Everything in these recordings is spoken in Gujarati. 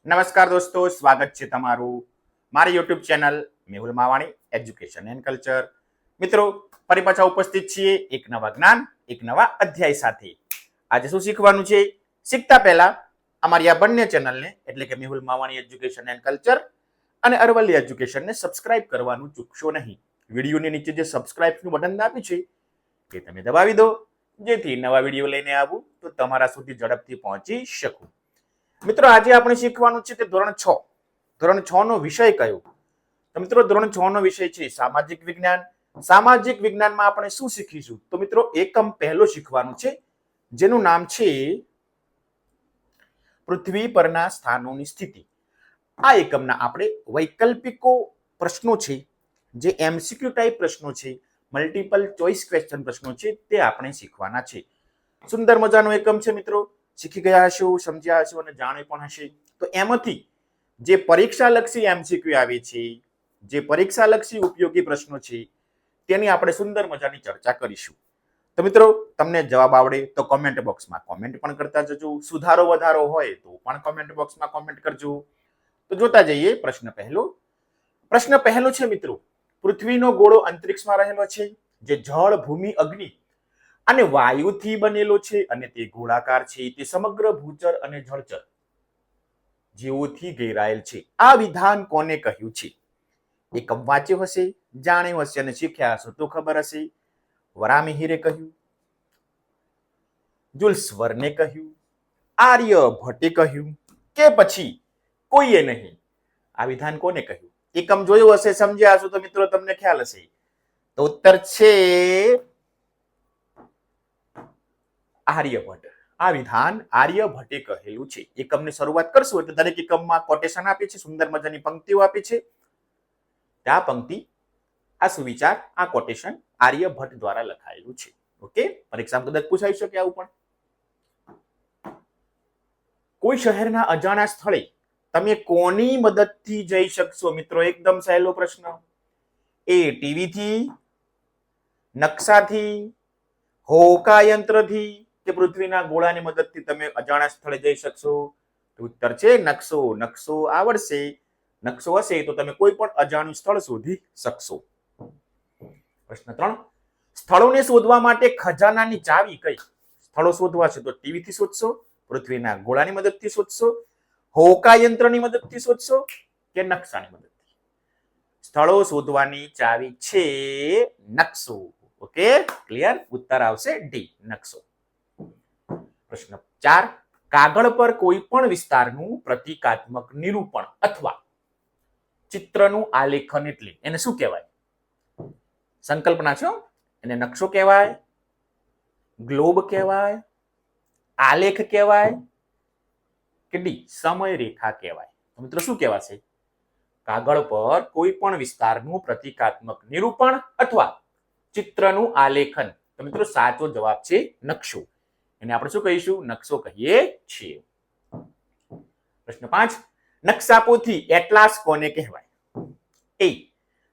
નમસ્કાર દોસ્તો, સ્વાગત છે તમારું મારી YouTube channel Mehul Mavani education and culture. મિત્રો, ફરી પાછા ઉપસ્થિત છીએ એક નવા જ્ઞાન, એક નવા અધ્યાય સાથે. આજે શું શીખવાનું છે? શીખતા પહેલા અમારી આ બંને ચેનલને એટલે કે Mehul Mavani education and culture અને અરવલ્લી એજ્યુકેશનને સબસ્ક્રાઇબ કરવાનું ચૂકશો નહીં. વિડીયોની નીચે જે સબસ્ક્રાઇબનું બટન આપ્યું છે તે તમે દબાવી દો, જેથી નવા વિડીયો લઈને આવું તો તમારા સુધી ઝડપથી પહોંચી શકું. મિત્રો, આજે આપણે શીખવાનું છે તે ધોરણ 6. ધોરણ 6 નો વિષય કયો? તો મિત્રો, ધોરણ 6 નો વિષય છે સામાજિક વિજ્ઞાન. સામાજિક વિજ્ઞાનમાં આપણે શું શીખીશું? તો મિત્રો, એકમ પહેલો શીખવાનું છે જેનું નામ છે પૃથ્વી પરના સ્થાનોની સ્થિતિ. આ એકમના આપણે વૈકલ્પિકો પ્રશ્નો છે, જે એમસીક્યુ ટાઈપ પ્રશ્નો છે, મલ્ટિપલ ચોઇસ ક્વેશ્ચન પ્રશ્નો છે, તે આપણે શીખવાના છે. સુંદર મજાનો એકમ છે મિત્રો. શીખી ગયા હશો, સમજ્યા હશો અને જાણી પણ હશે. તો એમાંથી જે પરીક્ષાલક્ષી એમસીક્યુ આવે છે, જે પરીક્ષાલક્ષી ઉપયોગી પ્રશ્નો છે, તેની આપણે સુંદર મજાની ચર્ચા કરીશું. તો મિત્રો, તમને જવાબ આવડે તો કોમેન્ટ બોક્સમાં કોમેન્ટ પણ કરતા જજો. સુધારો વધારો હોય તો પણ કોમેન્ટ બોક્સમાં કોમેન્ટ કરજો. તો જોતા જઈએ પ્રશ્ન પહેલો. પ્રશ્ન પહેલો છે મિત્રો, પૃથ્વીનો ગોળો અંતરિક્ષમાં રહેલો છે, જે જળ, ભૂમિ, અગ્નિ અને વાયુથી બનેલો છે અને તે ગોળાકાર છે. તે સમગ્ર ભૂચર અને જળચર જીવોથી ઘેરાયેલ છે. આ વિધાન કોને કહ્યું છે? એકમ વાંચ્યો હશે, જાણ્યો હશે અને શીખ્યા હશો તો ખબર હશે. વરામિહિરે કહ્યું, જુલ્સ વર્ને કહ્યું, આર્યભટ્ટે કહ્યું કે પછી કોઈએ નહીં? આ વિધાન કોને કહ્યું? એકમ જોયું હશે, સમજ્યા હશો તો મિત્રો તમને ખ્યાલ હશે. તો ઉત્તર છે આર્યભટ્ટ. આ વિધાન આર્યભટ્ટે કહેલું છે. એકમની શરૂઆત કરશું એટલે દરેક એકમમાં કોટેશન આપે છે, સુંદર મજાની પંક્તિઓ આપે છે. આ પંક્તિ, આ સુવિચાર, આ કોટેશન આર્યભટ્ટ દ્વારા લખાયેલું છે. ઓકે, પરીક્ષામાં કદાચ પૂછાઈ શકે આવું પણ. કોઈ શહેરના અજાણ્યા સ્થળે તમે કોની મદદથી જઈ શકશો? મિત્રો, એકદમ સહેલો પ્રશ્ન. એ ટીવી થી, નકશાથી, હોકા યંત્રથી કે પૃથ્વીના ગોળાની મદદથી તમે અજાણ્યા સ્થળે જઈ શકશો? ઉત્તર છે નકશો. નકશો આવડશે, નકશો હશે તો તમે કોઈ પણ અજાણ્યું સ્થળ શોધી શકશો. પ્રશ્ન 3, સ્થળોને શોધવા માટે ખજાનાની ચાવી કઈ? સ્થળો શોધવા છે તો ટીવી થી શોધશો, પૃથ્વીના ગોળાની મદદથી શોધશો, હોકા યંત્રની મદદથી શોધશો કે નકશાની મદદથી? સ્થળો શોધવાની ચાવી છે નકશો. Okay, clear? ઉત્તર આવશે ડી, નકશો. પ્રશ્ન 4, કાગળ પર કોઈ પણ વિસ્તારનું પ્રતીકાત્મક નિરૂપણ અથવા ચિત્રનું આલેખન એટલે એને શું કહેવાય? સંકલ્પના છે, એને નકશો કહેવાય, ગ્લોબ કહેવાય, આલેખ કહેવાય કે ડી સમય રેખા કહેવાય? મિત્રો, શું કહેવાશે? કાગળ પર કોઈ પણ વિસ્તારનું પ્રતીકાત્મક નિરૂપણ અથવા ચિત્રનું આલેખન. તો મિત્રો, સાચો જવાબ છે નકશો. એને આપણે શું કહીશું? નકશો કહીએ છીએ. પ્રશ્ન 5, નકશાપોથી એટલાસ કોને કહેવાય? એ,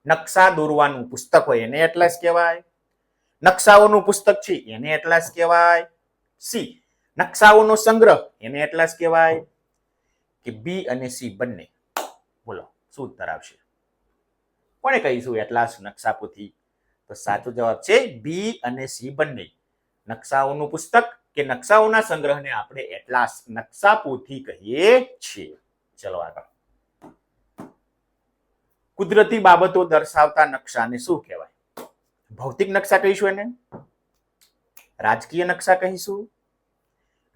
નકશા દોરવાનું પુસ્તક હોય એને એટલાસ કહેવાય, નકશાઓનું પુસ્તક છે એને એટલાસ કહેવાય, સી, નકશાઓનો સંગ્રહ એને એટલાસ કહેવાય, કે બી અને સી બંને? બોલો, શું ઉત્તર આવશે? કોને કહીશું એટલાસ નકશાપોથી? તો સાચો જવાબ છે બી અને સી બંને. નકશાઓનું પુસ્તક કે નકશાઓના સંગ્રહને આપણે એટલાસ, નકશાપોથી કહીએ છીએ. ચલો આગળ. કુદરતી બાબતો દર્શાવતા નકશાને શું કહેવાય? ભૌતિક નકશા કહીશું એને, રાજકીય નકશા કહીશું,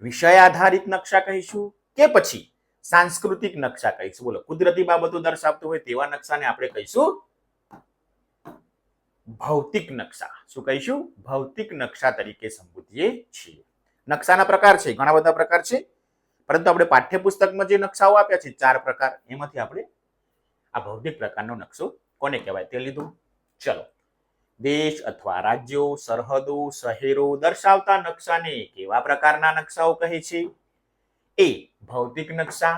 વિષય આધારિત નકશા કહીશું કે પછી સાંસ્કૃતિક નકશા કહીશું? બોલો, કુદરતી બાબતો દર્શાવતો હોય તેવા નકશાને આપણે કહીશું ભૌતિક નકશા. શું કહીશું? ભૌતિક નકશા તરીકે સંબોધીએ છીએ. નકશાના પ્રકાર છે, ઘણા બધા પ્રકાર છે, પરંતુ આપણે પાઠ્યપુસ્તકમાં જે નકશાઓ આપ્યા છે 4 પ્રકાર, એમાંથી આપણે આ ભૌતિક પ્રકારનો નકશો કોને કહેવાય તે લીધું. ચલો, દેશ અથવા રાજ્યો, સરહદો, શહેરો દર્શાવતા નકશાને કેવા પ્રકારના નકશાઓ કહે છે? એ, ભૌતિક નકશા,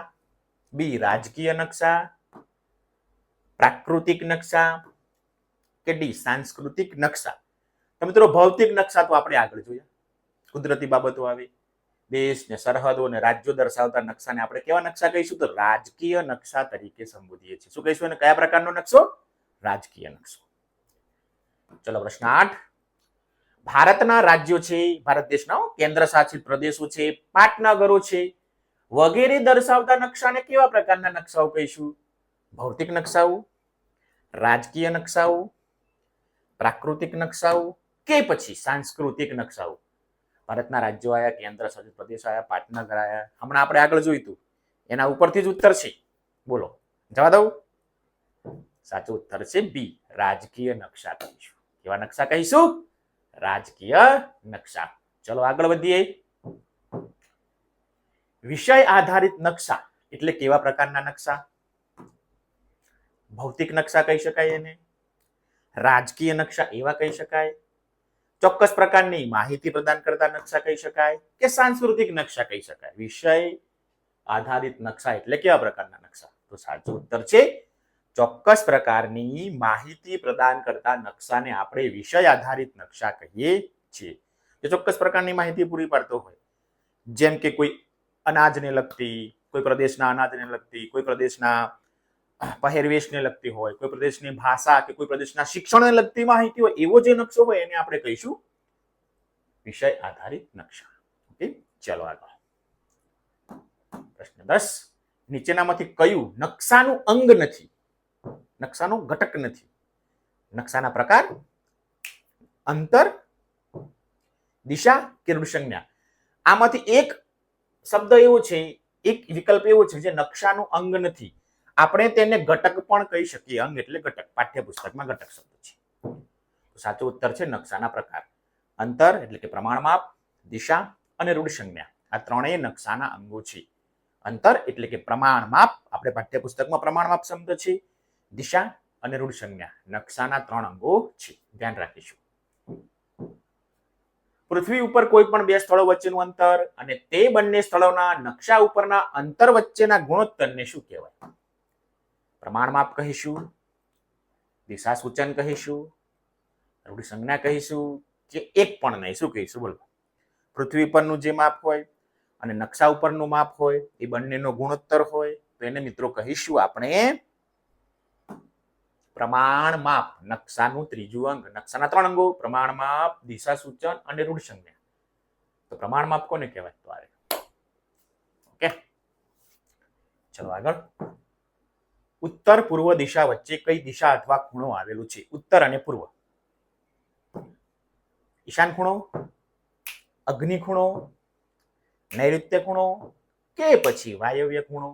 બી, રાજકીય નકશા, પ્રાકૃતિક નકશા કે ડી, સાંસ્કૃતિક નકશા? તો મિત્રો, ભૌતિક નકશા તો આપણે આગળ જોયા, કુદરતી બાબતો આવે. દેશ ને સરહદો અને રાજ્યો દર્શાવતા નકશાને આપણે કેવા નકશા કહીશું? તો રાજકીય નકશા તરીકે સંબોધીએ છીએ. શું કહીશું? અને કયા પ્રકારનો નકશો? રાજકીય નકશો. ચલો પ્રશ્ન 8. ભારતના રાજ્યો છે, ભારત દેશના કેન્દ્ર શાસિત પ્રદેશો છે, પાટનગરો છે વગેરે દર્શાવતા નકશાને કેવા પ્રકારના નકશાઓ કહીશું? ભૌતિક નકશાઓ, રાજકીય નકશાઓ, પ્રાકૃતિક નકશાઓ કે પછી સાંસ્કૃતિક નકશાઓ? ભારતના રાજ્યો આયા, કેન્દ્ર શાસિત પ્રદેશો આયા, પાટનગર આયા. હમણાં આપણે આગળ જોયું હતું એના ઉપરથી જ ઉત્તર છે. બોલો, જવા દઉં? સાચો ઉત્તર છે બી, રાજકીય નકશા કહીશું. કેવા નકશા કહીશું? રાજકીય નકશા. ચલો આગળ વધીએ. વિષય આધારિત નકશા એટલે કેવા પ્રકારના નકશા? ભૌતિક નકશા કહી શકાય એને, રાજકીય નકશા એવા કહી શકાય, ચોક્કસ પ્રકારની માહિતી પ્રદાન કરતા નકશા કહી શકાય કે સાંસ્કૃતિક નકશા કહી શકાય? વિષય આધારિત નકશા એટલે કેવા પ્રકારના નકશા? તો સાચો ઉત્તર છે ચોક્કસ પ્રકારની માહિતી પ્રદાન કરતા નકશાને આપણે વિષય આધારિત નકશા કહીએ છીએ. જે ચોક્કસ પ્રકારની માહિતી પૂરી પાડતો હોય, જેમ કે કોઈ અનાજને લગતી, કોઈ પ્રદેશના અનાજને લગતી, કોઈ પ્રદેશના પહેરવેશને લગતી હોય, કોઈ પ્રદેશની ભાષા કે કોઈ પ્રદેશના શિક્ષણને લગતી માહિતી હોય, એવો જે નકશો હોય એને આપણે કહીશું વિષય આધારિત નકશા. ઓકે, ચલો આગળ. પ્રશ્ન 10. નીચેનામાંથી કયું નકશાનું અંગ નથી, નકશાનો ઘટક નથી? નકશાના પ્રકાર, અંતર, દિશા કે રૂઢસંજ્ઞા? આમાંથી એક શબ્દ એવો છે, એક વિકલ્પ એવો છે જે નકશાનું અંગ નથી. આપણે તેને ઘટક પણ કહી શકીએ. અંગ એટલે ઘટક, પાઠ્યપુસ્તકમાં ઘટક શબ્દ છે. તો સાચો ઉત્તર છે નકશાના પ્રકાર. અંતર એટલે કે પ્રમાણ માપ, દિશા અને રૂઢસંજ્ઞા આ ત્રણેય નકશાના અંગો છે. અંતર એટલે કે પ્રમાણ માપ, આપણે પાઠ્યપુસ્તકમાં પ્રમાણ માપ શબ્દ છે. દિશા અને રૂઢસંજ્ઞા નકશાના 3 અંગો છે. ધ્યાન રાખીશું. પૃથ્વી ઉપર કોઈ પણ બે સ્થળો વચ્ચેનું અંતર અને તે બંને સ્થળોના નકશા ઉપરના અંતર વચ્ચેના ગુણોત્તરને શું કહેવાય? પ્રમાણ માપ કહીશું, દિશા સૂચન કહીશું, રૂઢસંજ્ઞા કહીશું કે એક પણ નહીં? શું કહીશું? બોલો. પૃથ્વી પરનું જે માપ હોય અને નકશા ઉપરનું માપ હોય એ બંનેનો ગુણોત્તર હોય તો એને મિત્રો કહીશું આપણે પ્રમાણ માપ. નકશાનું ત્રીજું અંગ. નકશાના 3 અંગો પ્રમાણ માપ, દિશા સૂચન અને રૂઢસંજ્ઞા. તો પ્રમાણ માપ કોને કહેવાય? તો આ. ઓકે, ચલો આગળ. ઉત્તર પૂર્વ દિશા વચ્ચે કઈ દિશા અથવા ખૂણો આવેલું છે? ઉત્તર અને પૂર્વ. ઈશાન ખૂણો, અગ્નિ ખૂણો, નૈઋત્ય ખૂણો કે પછી વાયવ્ય ખૂણો?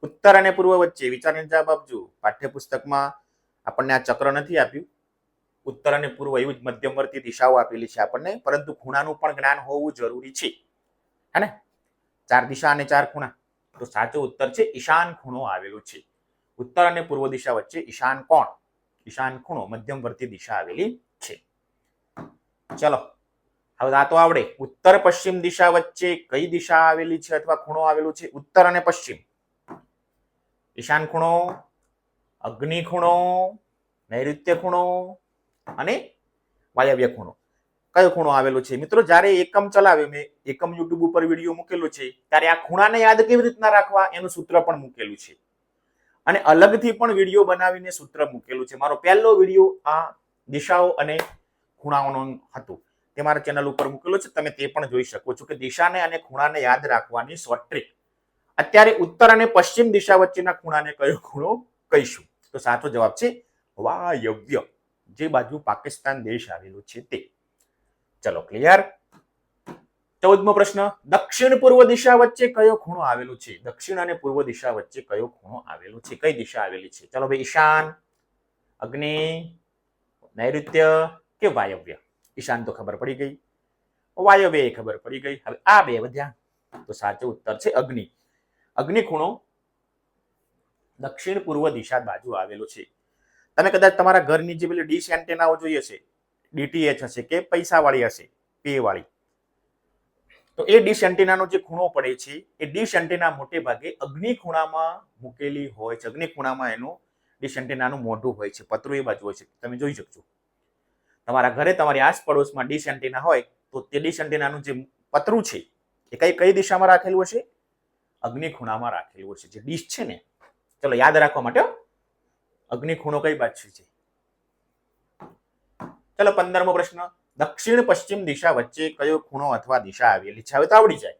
ઉત્તર અને પૂર્વ વચ્ચે વિચારીને જવાબ આપજો. પાઠ્યપુસ્તકમાં આપણને આ ચક્ર નથી આપ્યું. ઉત્તર અને પૂર્વ એવું જ મધ્યમવર્તી દિશાઓ આપેલી છે આપણને, પરંતુ ખૂણાનું પણ જ્ઞાન હોવું જરૂરી છે, હે ને? 4 દિશા અને 4 ખૂણા. તો સાચો ઉત્તર છે ઈશાન ખૂણો આવેલો છે. ઉત્તર અને પૂર્વ દિશા વચ્ચે ઈશાન કોણ? ઈશાન ખૂણો, મધ્યમવર્તી દિશા આવેલી છે. ચલો હવે આ તો આવડે. ઉત્તર પશ્ચિમ દિશા વચ્ચે કઈ દિશા આવેલી છે અથવા ખૂણો આવેલો છે? ઉત્તર અને પશ્ચિમ. ઈશાન ખૂણો, અગ્નિ ખૂણો, નૈઋત્ય ખૂણો અને વાયવ્ય ખૂણો. કયો ખૂણો આવેલો છે? મિત્રો જ્યારે એકમ ચલાવે, મેં એકમ યુટ્યુબ ઉપર વિડીયો મૂકેલો છે, ત્યારે આ ખૂણાને યાદ કેવી રીતના રાખવા એનું સૂત્ર પણ મૂકેલું છે અને અલગથી પણ વિડીયો બનાવીને સૂત્ર મૂકેલું છે. મારો પહેલો વિડીયો આ દિશાઓ અને ખૂણાઓનું હતું, તે મારા ચેનલ ઉપર મૂકેલો છે, તમે તે પણ જોઈ શકો છો કે દિશાને અને ખૂણાને યાદ રાખવાની શોર્ટ ટ્રીક. અત્યારે ઉત્તર અને પશ્ચિમ દિશા વચ્ચેના ખૂણાને કયો ખૂણો કહીશું? તો સાચો જવાબ છે વાયવ્ય, જે બાજુ પાકિસ્તાન દેશ આવેલો છે તે. ચલો ક્લિયર. 14મો પ્રશ્ન. દક્ષિણ પૂર્વ દિશા વચ્ચે કયો ખૂણો આવેલો છે? દક્ષિણ અને પૂર્વ દિશા વચ્ચે કયો ખૂણો આવેલો છે? કઈ દિશા આવેલી છે? ચલો ભાઈ, ઈશાન, અગ્નિ, નૈઋત્ય કે વાયવ્ય? ઈશાન તો ખબર પડી ગઈ, વાયવ્ય ખબર પડી ગઈ. હવે આ બે વધ્યા, તો સાચો ઉત્તર છે અગ્નિ. અગ્નિ ખૂણો દક્ષિણ પૂર્વ દિશા બાજુ આવેલો છે. તમે કદાચ તમારા ઘરની જે પેલી ડીશ એન્ટેનાઓ જોઈએ છે, ડીટીએચ હશે કે પૈસા વાળી હશે, પે વાળી, તો એ ડીશ એન્ટેનાનો જે ખૂણો પડે છે એ ડીશ એન્ટેના મોટે ભાગે અગ્નિ ખૂણામાં મૂકેલી હોય છે. અગ્નિ ખૂણામાં એનું ડીશ એન્ટેનાનું મોઢું હોય છે, પતરું એ બાજુ હોય છે. તમે જોઈ શકશો તમારા ઘરે, તમારી આસપડોશમાં ડીશ એન્ટેના હોય તો તે ડીશ એન્ટેનાનું જે પતરું છે એ કઈ દિશામાં રાખેલું હશે? અગ્નિ ખૂણામાં રાખેલું હશે. જે ડીશ છે ને, ચલો યાદ રાખવા માટે અગ્નિ ખૂણો કઈ બાજુ છે? ચલો 15મો પ્રશ્ન, દક્ષિણ પશ્ચિમ દિશા વચ્ચે કયો ખૂણો અથવા દિશા આવેલી છે? હવે તો આવડી જાય.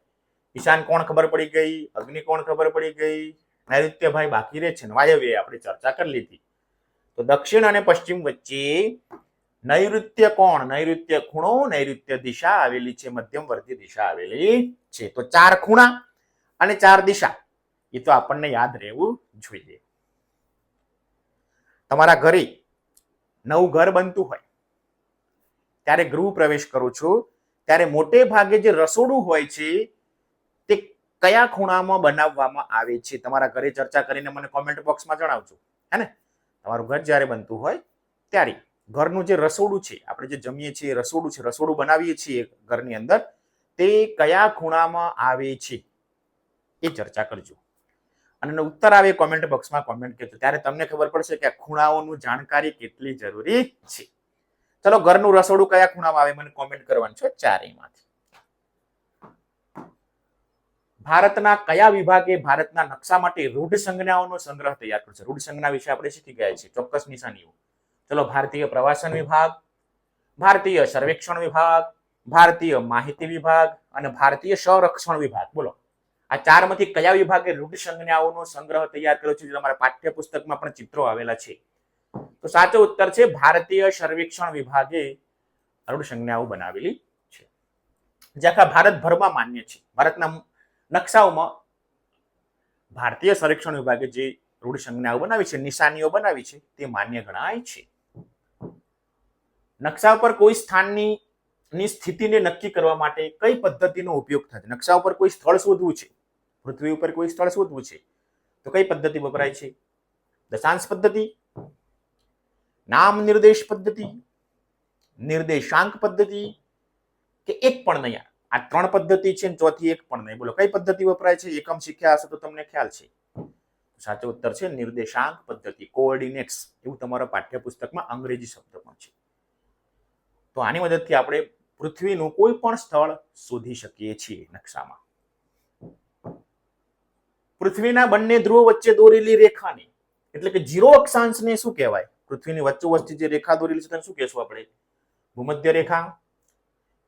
ઈશાન કોણ ખબર પડી ગઈ, અગ્નિ કોણ ખબર પડી ગઈ, નૈઋત્ય ભાઈ બાકી રહે છે ને વાયવ્ય આપણે ચર્ચા કરી લીધી. તો દક્ષિણ અને પશ્ચિમ વચ્ચે નૈઋત્ય કોણ, નૈઋત્ય ખૂણો, નૈઋત્ય દિશા આવેલી છે, મધ્યમવર્તી દિશા આવેલી છે. તો 4 ખૂણા અને 4 દિશા એ તો આપણને યાદ રહેવું જોઈએ. તમારા ઘરે નવું ઘર બનતું હોય ત્યારે ગૃહ પ્રવેશ કરો છો ત્યારે મોટે ભાગે જે રસોડું હોય છે તે કયા ખૂણામાં બનાવવામાં આવે છે? તમારા ઘરે ચર્ચા કરીને મને કોમેન્ટ બોક્સમાં જણાવજો. હે ને, તમારું ઘર જ્યારે બનતું હોય ત્યારે ઘરનું જે રસોડું છે, આપણે જે જમીએ છીએ રસોડું છે, રસોડું બનાવીએ છીએ ઘરની અંદર, તે કયા ખૂણામાં આવે છે એ ચર્ચા કરજો. અને ઉત્તર આવે કોમેન્ટ બોક્સમાં કોમેન્ટ કરજો. ત્યારે તમને ખબર પડશે કે આ ખૂણાઓનું જાણકારી કેટલી જરૂરી છે. ચલો, ઘરનું રસોડું કયા ખૂણામાં આવે મને કોમેન્ટ કરવાનું છે ચારેયમાંથી. ભારતના કયા વિભાગે ભારતના નકશા માટે રૂઢ સંજ્ઞાઓનો સંગ્રહ તૈયાર કર્યો છે? રૂઢ સંજ્ઞા વિશે આપણે શીખી ગયા છીએ, ચોક્કસ નિશાનીઓ. ચલો, ભારતીય પ્રવાસન વિભાગ, ભારતીય સર્વેક્ષણ વિભાગ, ભારતીય માહિતી વિભાગ અને ભારતીય સંરક્ષણ વિભાગ. બોલો, આ 4માંથી કયા વિભાગે રૂઢ સંજ્ઞાઓનો સંગ્રહ તૈયાર કર્યો છે? તમારા પાઠ્યપુસ્તકમાં પણ ચિત્રો આવેલા છે. તો સાચો ઉત્તર છે ભારતીય સર્વેક્ષણ વિભાગે રૂઢ સંજ્ઞાઓ બનાવેલી છે, જે આખા ભારતભરમાં માન્ય છે. ભારતના નકશાઓમાં ભારતીય સર્વેક્ષણ વિભાગે જે રૂઢ સંજ્ઞાઓ બનાવી છે, નિશાનીઓ બનાવી છે, તે માન્ય ગણાય છે. નકશા પર કોઈ સ્થાનની સ્થિતિને નક્કી કરવા માટે કઈ પદ્ધતિનો ઉપયોગ થાય છે? નકશા ઉપર કોઈ સ્થળ શોધવું છે, પૃથ્વી ઉપર કોઈ સ્થળ શોધવું છે, તો કઈ પદ્ધતિ વપરાય છે? દશાંશ પદ્ધતિ, નામ નિર્દેશ પદ્ધતિ, નિર્દેશાંક પદ્ધતિ કે એક પણ નહીં? આ 3 પદ્ધતિ છે, ચોથી એક પણ નહીં. બોલો, કઈ પદ્ધતિ વપરાય છે? એકમ શીખ્યા હશે તો તમને ખ્યાલ છે. સાચો ઉત્તર છે નિર્દેશાંક પદ્ધતિ, કોઓર્ડિનેટ્સ, એવું તમારા પાઠ્યપુસ્તકમાં અંગ્રેજી શબ્દ પણ છે. તો આની મદદથી આપણે પૃથ્વીનું કોઈ પણ સ્થળ શોધી શકીએ છીએ નકશામાં. પૃથ્વીના બંને ધ્રુવ વચ્ચે દોરેલી રેખાને, એટલે કે 0 અક્ષાંશને શું કહેવાય? પૃથ્વીની વચ્ચોવચ્ચી જે રેખા દોરેલી છે તેને શું કહેશું આપણે? ભૂમધ્ય રેખા,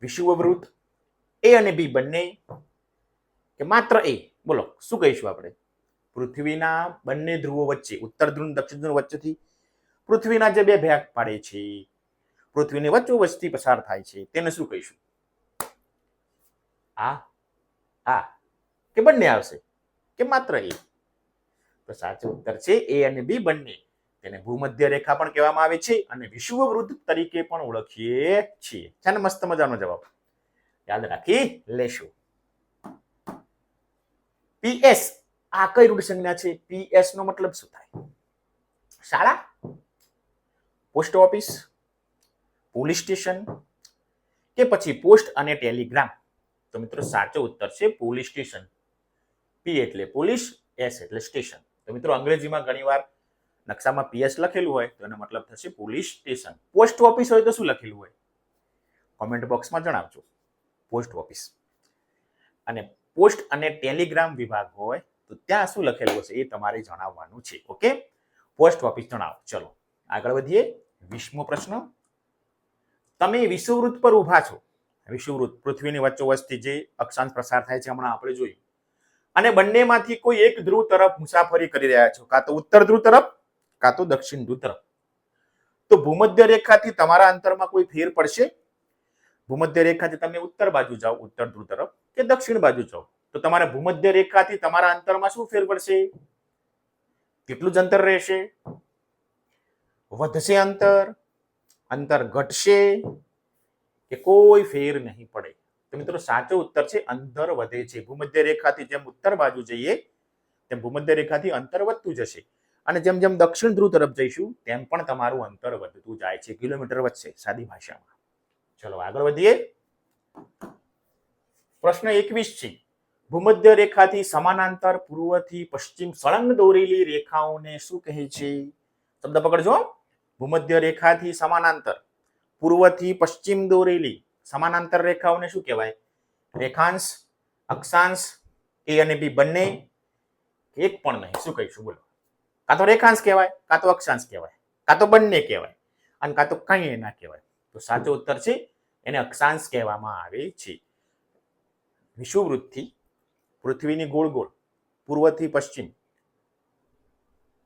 વિષુવવૃત્ત, એ અને બી બંને કે માત્ર એ? બોલો, શું કહીશું આપણે? પૃથ્વીના બંને ધ્રુવો વચ્ચે, ઉત્તર ધ્રુવ દક્ષિણ ધ્રુવ વચ્ચેથી પૃથ્વીના જે 2 ભાગ પાડે છે, પૃથ્વીની વચ્ચોવચ્ચથી પસાર થાય છે, તેને શું કહીશું? આ કે બંને આવશે કે માત્ર એ? તો સાચો ઉત્તર છે એ અને બી બંને. તેને ભૂમધ્ય રેખા પણ કહેવામાં આવે છે અને વિષુવવૃત્ત તરીકે પણ ઓળખીએ છીએ. છે ને મસ્ત મજાનો જવાબ, યાદ રાખી લેશું. પીએસ, આ કઈ રૂઢ સંજ્ઞા છે? પીએસ નો મતલબ શું થાય? શાળા, પોસ્ટ ઓફિસ, પોલીસ સ્ટેશન કે પછી પોસ્ટ અને ટેલિગ્રામ? તો મિત્રો સાચો ઉત્તર છે પોલીસ સ્ટેશન. પી એટલે પોલીસ, એસ એટલે સ્ટેશન. તો મિત્રો અંગ્રેજીમાં ઘણીવાર નકશામાં પીએસ લખેલું હોય તો એનો મતલબ થશે પોલીસ સ્ટેશન. પોસ્ટ ઓફિસ હોય તો શું લખેલું હોય? કોમેન્ટ બોક્સમાં જણાવજો. Post office. અને પોસ્ટ અને ટેલિગ્રામ વિભાગ હોય તો ત્યાં શું લખેલું હશે એ તમારે જણાવવાનું છે. ઓકે, પોસ્ટ ઓફિસ જણાવો. ચલો આગળ વધીએ. 20મો પ્રશ્ન, તમે વિષુવવૃત્ત પર ઊભા છો. વિષુવવૃત્ત પૃથ્વીની વચ્ચોવચથી જે અક્ષાંશ પ્રસાર થાય છે હમણાં આપણે જોયું, અને બંનેમાંથી કોઈ એક ધ્રુવ તરફ મુસાફરી કરી રહ્યા છો, કાં તો ઉત્તર ધ્રુવ તરફ કાં તો દક્ષિણ ધ્રુવ તરફ. તો ભૂમધ્ય રેખાથી તમારા અંતરમાં કોઈ ફેર પડશે? ભૂમધ્ય રેખાથી તમે ઉત્તર બાજુ જાઓ, ઉત્તર ધ્રુવ તરફ, કે દક્ષિણ બાજુ જાઓ, તો તમારા ભૂમધ્ય રેખાથી તમારા અંતરમાં શું ફેર પડશે? કેટલું જ અંતર રહેશે? વધશે અંતર, અંતર ઘટશે કે કોઈ ફેર નહીં પડે? તો મિત્રો સાચો ઉત્તર છે અંતર વધે છે. ભૂમધ્ય રેખાથી જેમ ઉત્તર બાજુ જઈએ તેમ ભૂમધ્ય રેખાથી અંતર વધતું જશે, અને જેમ જેમ દક્ષિણ ધ્રુવ તરફ જઈશું તેમ પણ તમારું અંતર વધતું જાય છે, કિલોમીટર વધશે સાદી ભાષામાં. ચલો આગળ વધીએ. પ્રશ્ન 21 છે, ભૂમધ્ય રેખાથી સમાંતર પૂર્વથી પશ્ચિમ સળંગ દોરેલી રેખાઓને શું કહે છે? શબ્દ પકડજો. ભૂમધ્ય રેખાથી સમાંતર પૂર્વથી પશ્ચિમ દોરેલી સમાંતર રેખાઓને શું કહેવાય? રેખાંશ, અક્ષાંશ એ અને બી બંને, એક પણ નહીં, શું કહીશું બોલો? કાં તો રેખાંશ કહેવાય, કાં તો અક્ષાંશ કહેવાય, કાં તો બંને કહેવાય, અને કાં તો કંઈ ના કહેવાય. તો સાચો ઉત્તર છે એને અક્ષાંશ કહેવામાં આવે છે. વિષુવવૃત્તથી પૃથ્વીની ગોળ ગોળ પૂર્વથી પશ્ચિમ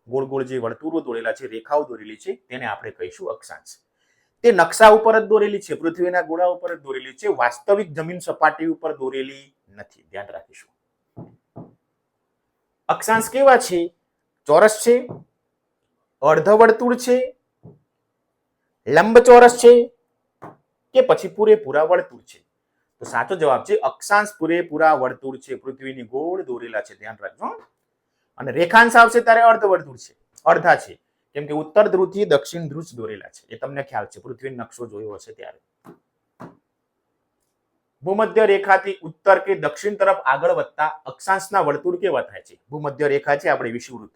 ગોળ ગોળ જે વર્તુળો દોરેલા છે, રેખાઓ દોરેલી છે, તેને આપણે કહીશું અક્ષાંશ. તે નકશા ઉપર જ દોરેલી છે, પૃથ્વીના ગોળા ઉપર જ દોરેલી છે, વાસ્તવિક જમીન સપાટી ઉપર દોરેલી નથી, ધ્યાન રાખીશું. અક્ષાંશ કેવા છે? ચોરસ છે, અર્ધવર્તુળ છે, લંબચોરસ છે, કે પછી પૂરેપૂરા વર્તુળ છે? તો સાચો જવાબ છે અક્ષાંશ પૂરેપૂરા વર્તુળ છે, પૃથ્વીની ગોળ દોરેલા છે, ધ્યાન રાખજો. અને રેખાંશ આવશે ત્યારે અર્ધવર્તુળ છે, અડધા છે, કેમ કે ઉત્તર ધ્રુવથી દક્ષિણ ધ્રુવ દોરેલા છે, એ તમને ખ્યાલ છે, પૃથ્વીનો નકશો જોયો હશે ત્યારે. ભૂમધ્ય રેખાથી ઉત્તર કે દક્ષિણ તરફ આગળ વધતા અક્ષાંશના વર્તુળ કેવા થાય છે? ભૂમધ્ય રેખા છે આપણી વિષુવવૃત્ત,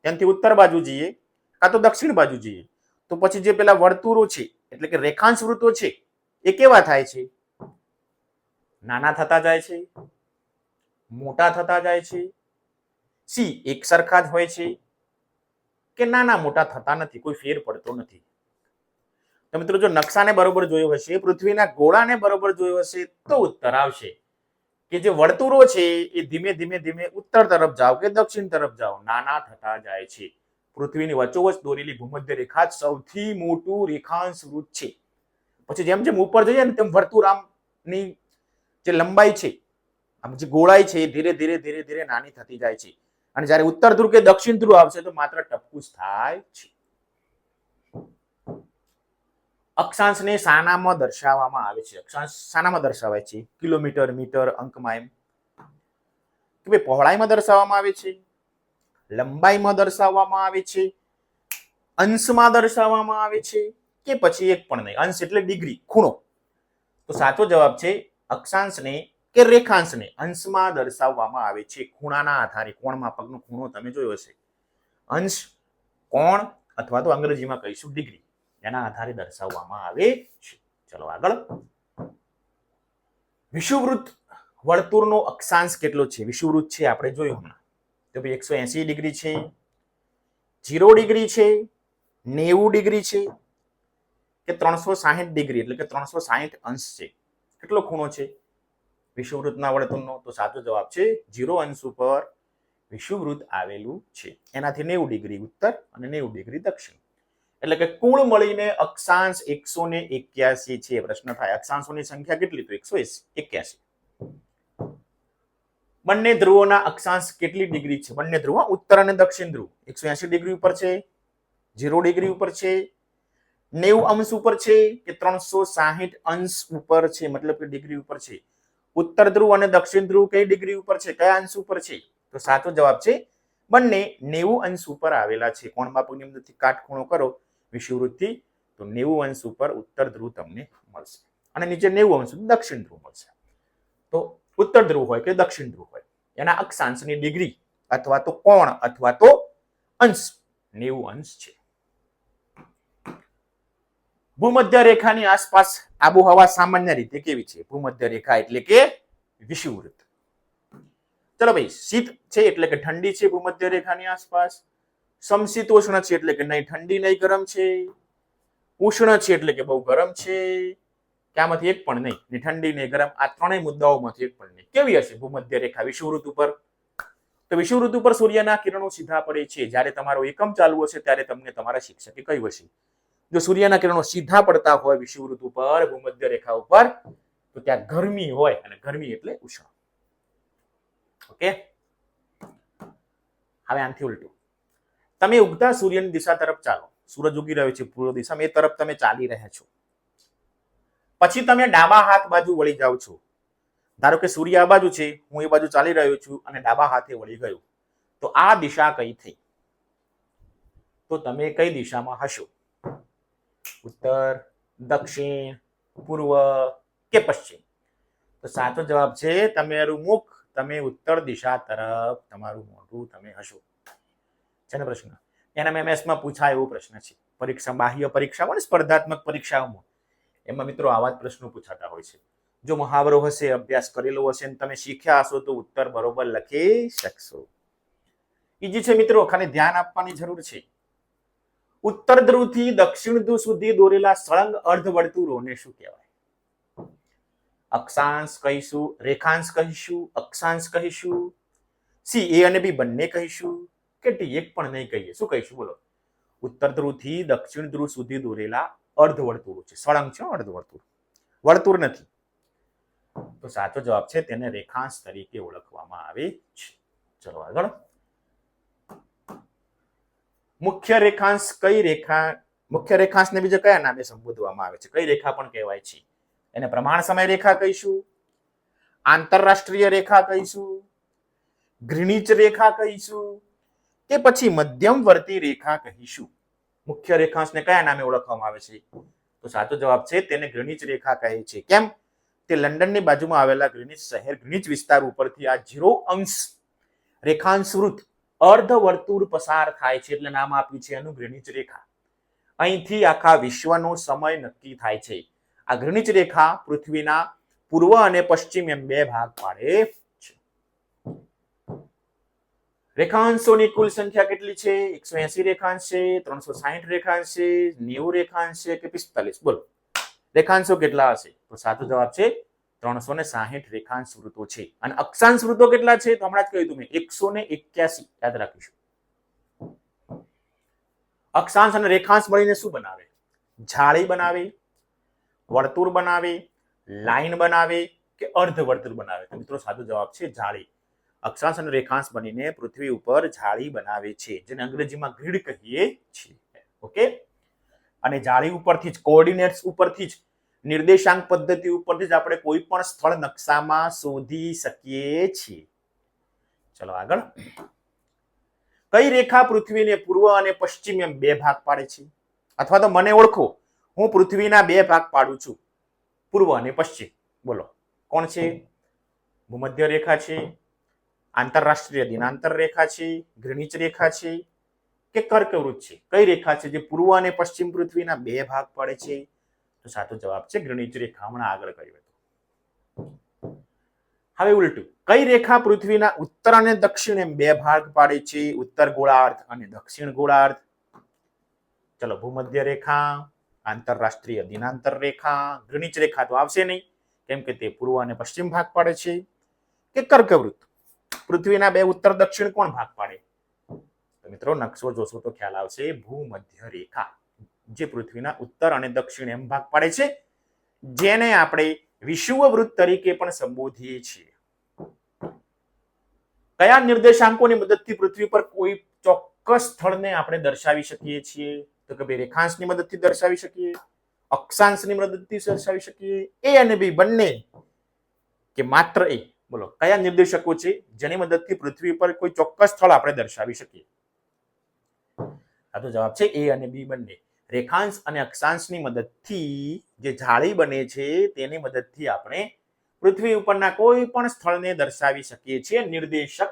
ત્યાંથી ઉત્તર બાજુ જઈએ કાં તો દક્ષિણ બાજુ જઈએ, તો પછી જે પેલા વર્તુળો છે એટલે કે રેખાંશ વૃત્તો છે એ કેવા થાય છે? નાના થતા જાય છે, મોટા થતા જાય છે, સી એક સરખા જ હોય છે, કે નાના મોટા થતા નથી, કોઈ ફેર પડતો નથી? તો મિત્રો જો નકશાને બરોબર જોયો હશે, પૃથ્વીના ગોળાને બરોબર જોયો હશે, તો ઉત્તર આવશે કે જે વર્તુળો છે એ ધીમે ધીમે ધીમે ઉત્તર તરફ જાઓ કે દક્ષિણ તરફ જાઓ નાના થતા જાય છે. પૃથ્વીની વચ્ચોવચ દોરેલી ભૂમધ્ય રેખા સૌથી મોટું રેખાંશ વૃત્ત છે. પછી જેમ જેમ ઉપર જઈએ ને તેમ વર્તુળ આમની જે લંબાઈ છે, આમ જે ગોળાઈ છે એ ધીરે ધીરે ધીરે ધીરે નાની થતી જાય છે, અને જ્યારે ઉત્તર ધ્રુવ કે દક્ષિણ ધ્રુવ આવશે તો માત્ર ટપકું જ થાય છે. અક્ષાંશને સાનામાં દર્શાવવામાં આવે છે? અક્ષાંશ સાનામાં દર્શાવાય છે? કિલોમીટર, મીટર, અંકમાં, એમ કે ભાઈ પહોળાઈમાં દર્શાવવામાં આવે છે, લંબાઈમાં દર્શાવવામાં આવે છે, અંશમાં દર્શાવવામાં આવે છે, કે પછી એક પણ નહીં? અંશ એટલે ડિગ્રી, ખૂણો. તો સાચો જવાબ છે અક્ષાંશને કે રેખાંશને અંશમાં દર્શાવવામાં આવે છે, ખૂણાના આધારે. કોણ માપકનો ખૂણો તમે જોયો હશે, અંશ, કોણ, અથવા તો અંગ્રેજીમાં કહીશું ડિગ્રી, એના આધારે દર્શાવવામાં આવે છે. ચલો આગળ. વિષુવવૃત્ત વર્તુળનો અક્ષાંશ કેટલો છે? વિષુવવૃત્ત છે આપણે જોયું હમણાં, તો ભાઈ 180 ડિગ્રી છે, 0 ડિગ્રી છે, 90 ડિગ્રી છે, કે 360 ડિગ્રી એટલે કે 360 અંશ છે? કેટલો ખૂણો છે વિષુવવૃત્તના વર્તુળનો? તો સાચો જવાબ છે 0 અંશ ઉપર વિષુવવૃત્ત આવેલું છે, એનાથી 90 ડિગ્રી ઉત્તર અને 90 ડિગ્રી દક્ષિણ, એટલે કે કુલ મળીને અક્ષાંશ 181 છે. પ્રશ્ન થાય અક્ષાંશોની સંખ્યા કેટલી? તો 181. બંને ધ્રુવોના અક્ષાંશ કેટલી ડિગ્રી છે? બંને ધ્રુવ, ઉત્તર અને દક્ષિણ ધ્રુવ 180 ડિગ્રી ઉપર છે, 0 ડિગ્રી ઉપર છે, 90 અંશ ઉપર છે, કે 360 અંશ ઉપર છે, મતલબ કે ડિગ્રી ઉપર છે? ઉત્તર ધ્રુવ અને દક્ષિણ ધ્રુવ કઈ ડિગ્રી ઉપર છે, કયા અંશ ઉપર છે? તો સાચો જવાબ છે બંને 90 અંશ ઉપર આવેલા છે. કોણ માપકની મદદથી કાટખૂણો કરો વિષુવવૃત્તથી, તો 90 અંશ ઉપર ઉત્તર ધ્રુવ તમને મળશે, અને નીચે 90 અંશ દક્ષિણ ધ્રુવ મળશે. તો ઉત્તર ધ્રુવ હોય કે દક્ષિણ ધ્રુવ હોય, એના અક્ષાંશની ડિગ્રી અથવા તો કોણ અથવા તો અંશ 90 અંશ છે. ભૂમધ્ય રેખાની આસપાસ આબોહવા સામાન્ય રીતે કેવી છે? ભૂમધ્ય રેખા એટલે કે વિષુવવૃત્ત. ચલો ભાઈ, શીત છે એટલે કે ઠંડી છે ભૂમધ્ય રેખાની આસપાસ, સમશીતોષ્ણ છે એટલે કે નહીં ઠંડી નહીં ગરમ છે, ઉષ્ણ છે એટલે કે બહુ ગરમ છે, કે આમાંથી એક પણ નહીં, ને ઠંડી ને ગરમ, આ ત્રણેય મુદ્દાઓમાંથી એક પણ નહીં. કેવી હશે ભૂમધ્ય રેખા વિષુવવૃત્ત ઉપર? તો વિષુવવૃત્ત ઉપર સૂર્યના કિરણો સીધા પડે છે. જ્યારે તમારો એકમ ચાલુ હશે ત્યારે તમને તમારા શિક્ષકે કહ્યું હશે, જો સૂર્યના કિરણો સીધા પડતા હોય વિષુવવૃત્ત ઉપર, ભૂમધ્ય રેખા ઉપર, તો ત્યાં ગરમી હોય, અને ગરમી એટલે ઉષ્ણ. ઓકે, હવે આનાથી ઉલટું, તમે ઉગતા સૂર્યની દિશા તરફ ચાલો, સૂરજ ઉગી રહ્યો છે પૂર્વ દિશામાં, એ તરફ તમે ચાલી રહ્યા છો, પછી તમે ડાબા હાથ બાજુ વળી જાઓ છો. ધારો કે સૂર્ય આ બાજુ છે, હું એ બાજુ ચાલી રહ્યો છું અને ડાબા હાથે વળી ગયો, તો આ દિશા કઈ થઈ? તો તમે કઈ દિશામાં હશો? ઉત્તર, દક્ષિણ, પૂર્વ કે પશ્ચિમ? તો સાચો જવાબ છે તમારું મુખ, તમે ઉત્તર દિશા તરફ તમારું મોઢું તમે હશો. છે ને પ્રશ્ન? NMMS માં પૂછાય એવો પ્રશ્ન છે. પરીક્ષા, બાહ્ય પરીક્ષાઓ અને સ્પર્ધાત્મક પરીક્ષાઓમાં એમાં મિત્રો આવા જ પ્રશ્નો પૂછાતા હોય છે. જો મહાવરો હશે, અભ્યાસ કરેલો હશે ને તમે શીખ્યા હશો તો ઉત્તર બરોબર લખી શકશો. ઈજી છે મિત્રો, ખાલી ધ્યાન આપવાની જરૂર છે. ઉત્તર ધ્રુવથી દક્ષિણ ધ્રુવ સુધી દોરેલા સળંગ અર્ધવર્તુળોને શું કહેવાય? અક્ષાંશ કહીશું, રેખાંશ કહીશું, અક્ષાંશ કહીશું, સી એ અને બી બંને કહીશું કે ડી એક પણ નહીં કહીએ? શું કહીશું બોલો? ઉત્તર ધ્રુવથી દક્ષિણ ધ્રુવ સુધી દોરેલા અર્ધવર્તુળો છે, સળંગ છે, અર્ધવર્તુળ, વર્તુળ નથી. તો સાચો જવાબ છે તેને રેખાંશ તરીકે ઓળખવામાં આવે છે. ચલો આગળ. મુખ્ય રેખાંશ કઈ રેખા, મુખ્ય રેખાંશને બીજા કયા નામે સંબોધવામાં આવે છે? કઈ રેખા પણ કહેવાય છે? એને પ્રમાણ સમય રેખા કહીશું, આંતરરાષ્ટ્રીય રેખા કહીશું, ગ્રીનિચ રેખા કહીશું કે પછી મધ્યમવર્તી રેખા કહીશું? મુખ્ય રેખાંશને કયા નામે ઓળખવામાં આવે છે? તો સાચો જવાબ છે તેને ગ્રીનિચ રેખા કહે છે. કેમ? તે લંડનની બાજુમાં આવેલા ગ્રીનિચ શહેર, ગ્રીનિચ વિસ્તાર ઉપરથી આ 0° રેખાંશ વૃત્ત અર્ધવર્તુળ પસાર થાય છે એટલે નામ આપ્યું છે એનું ગ્રીનિચ રેખા. અહીંથી આખા વિશ્વનો સમય નક્કી થાય છે. આ ગ્રીનિચ રેખા પૃથ્વીના પૂર્વ અને પશ્ચિમ એમ બે ભાગ પાડે છે. રેખાંશોની કુલ સંખ્યા કેટલી છે? 180 રેખાંશ છે, 360 રેખાંશ છે, 90 રેખાંશ છે કે 45? બોલો રેખાંશો કેટલા હશે? તો સાચો જવાબ છે 360 રેખાંશ વૃત્તો છે. અને અક્ષાંશ વૃત્તો કેટલા છે? તો હમણાં જ કહ્યું તમે 181. યાદ રાખીશું. અક્ષાંશ અને રેખાંશ મળીને શું બનાવે? જાળી બનાવે, વર્તુળ બનાવે, લાઈન બનાવે કે અર્ધવર્તુળ બનાવે? તો મિત્રો સાચો જવાબ છે જાળી. અક્ષાંશ અને રેખાંશ બનીને પૃથ્વી ઉપર જાળી બનાવે છે, જેને અંગ્રેજીમાં ગ્રીડ કહીએ છીએ. ઓકે. અને જાળી ઉપરથી જ, કોઓર્ડિનેટ્સ ઉપરથી જ, નિર્દેશાંક પદ્ધતિ ઉપરથી જ આપણે કોઈ પણ સ્થળ નકશામાં શોધી શકીએ છીએ. ચલો આગળ. કઈ રેખા પૃથ્વીને પૂર્વ અને પશ્ચિમ એમ બે ભાગ પાડે છે? અથવા તો મને ઓળખો, હું પૃથ્વીના બે ભાગ પાડું છું, પૂર્વ અને પશ્ચિમ. બોલો કોણ છે? ભૂમધ્ય રેખા છે, આંતરરાષ્ટ્રીય દિનાંતર રેખા છે, ગ્રીનિચ રેખા છે કે કર્કવૃત્ત છે? કઈ રેખા છે જે પૂર્વ અને પશ્ચિમ પૃથ્વીના બે ભાગ પાડે છે? તો સાચો જવાબ છે ગ્રીનિચ રેખા. હમણાં આગળ કહ્યું હતું. હવે ઉલટું, કઈ રેખા પૃથ્વીના ઉત્તર અને દક્ષિણ એમ બે ભાગ પાડે છે? ઉત્તર ગોળાર્ધ અને દક્ષિણ ગોળાર્ધ. ચલો, ભૂમધ્ય રેખા, આંતરરાષ્ટ્રીય દિનાંતર રેખા, ગ્રીનિચ રેખા તો આવશે નહીં કેમ કે તે પૂર્વ અને પશ્ચિમ ભાગ પાડે છે, કે કર્કવૃત્ત? પૃથ્વીના બે ઉત્તર દક્ષિણ કોણ ભાગ પાડે? તો મિત્રો નકશો જોશો તો ખ્યાલ આવશે. ભૂમધ્ય રેખા જે પૃથ્વીના ઉત્તર અને દક્ષિણ એમ ભાગ પાડે છે, જેને આપણે વિષુવવૃત્ત તરીકે પણ સંબોધીએ છીએ. કયા નિર્દેશાંકોની મદદથી પૃથ્વી પર કોઈ ચોક્કસ સ્થળને આપણે દર્શાવી શકીએ છીએ? તો કે ભાઈ રેખાંશની મદદથી દર્શાવી શકીએ, અક્ષાંશની મદદથી દર્શાવી શકીએ, એ અને બી બંને કે માત્ર એ? બોલો કયા નિર્દેશકો છે જેની મદદથી પૃથ્વી પર કોઈ ચોક્કસ સ્થળ આપણે દર્શાવી શકીએ? આ તો જવાબ છે એ અને બી બંને. રેખાંશ અને અક્ષાંશની મદદથી જે જાળી બને છે તેની મદદથી આપણે પૃથ્વી ઉપરના કોઈ પણ સ્થળને દર્શાવી શકીએ છીએ, નિર્દેશક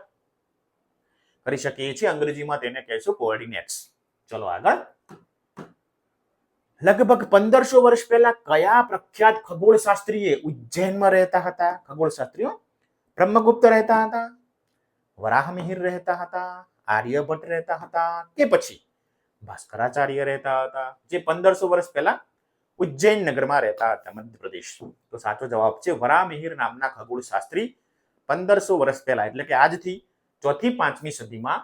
કરી શકીએ છીએ. અંગ્રેજીમાં તેને કહેશું કોઓર્ડિનેટ્સ. ચલો આગળ. લગભગ 1500 વર્ષ પહેલા કયા પ્રખ્યાત ખગોળશાસ્ત્રીએ ઉજ્જૈનમાં રહેતા હતા? ખગોળશાસ્ત્રીઓ બ્રહ્મગુપ્ત રહેતા હતા, વરાહમિહિર રહેતા હતા, આર્યભટ્ટ રહેતા હતા કે પછી ભાસ્કરાચાર્ય રહેતા હતા, જે 1500 વર્ષ પહેલા ઉજ્જૈન નગરમાં રહેતા હતા, મધ્યપ્રદેશ? તો સાચો જવાબ છે વરાહમિહિર નામના ખગોળશાસ્ત્રી 1500 વર્ષ પહેલા એટલે કે આજથી 4 થી 5મી સદીમાં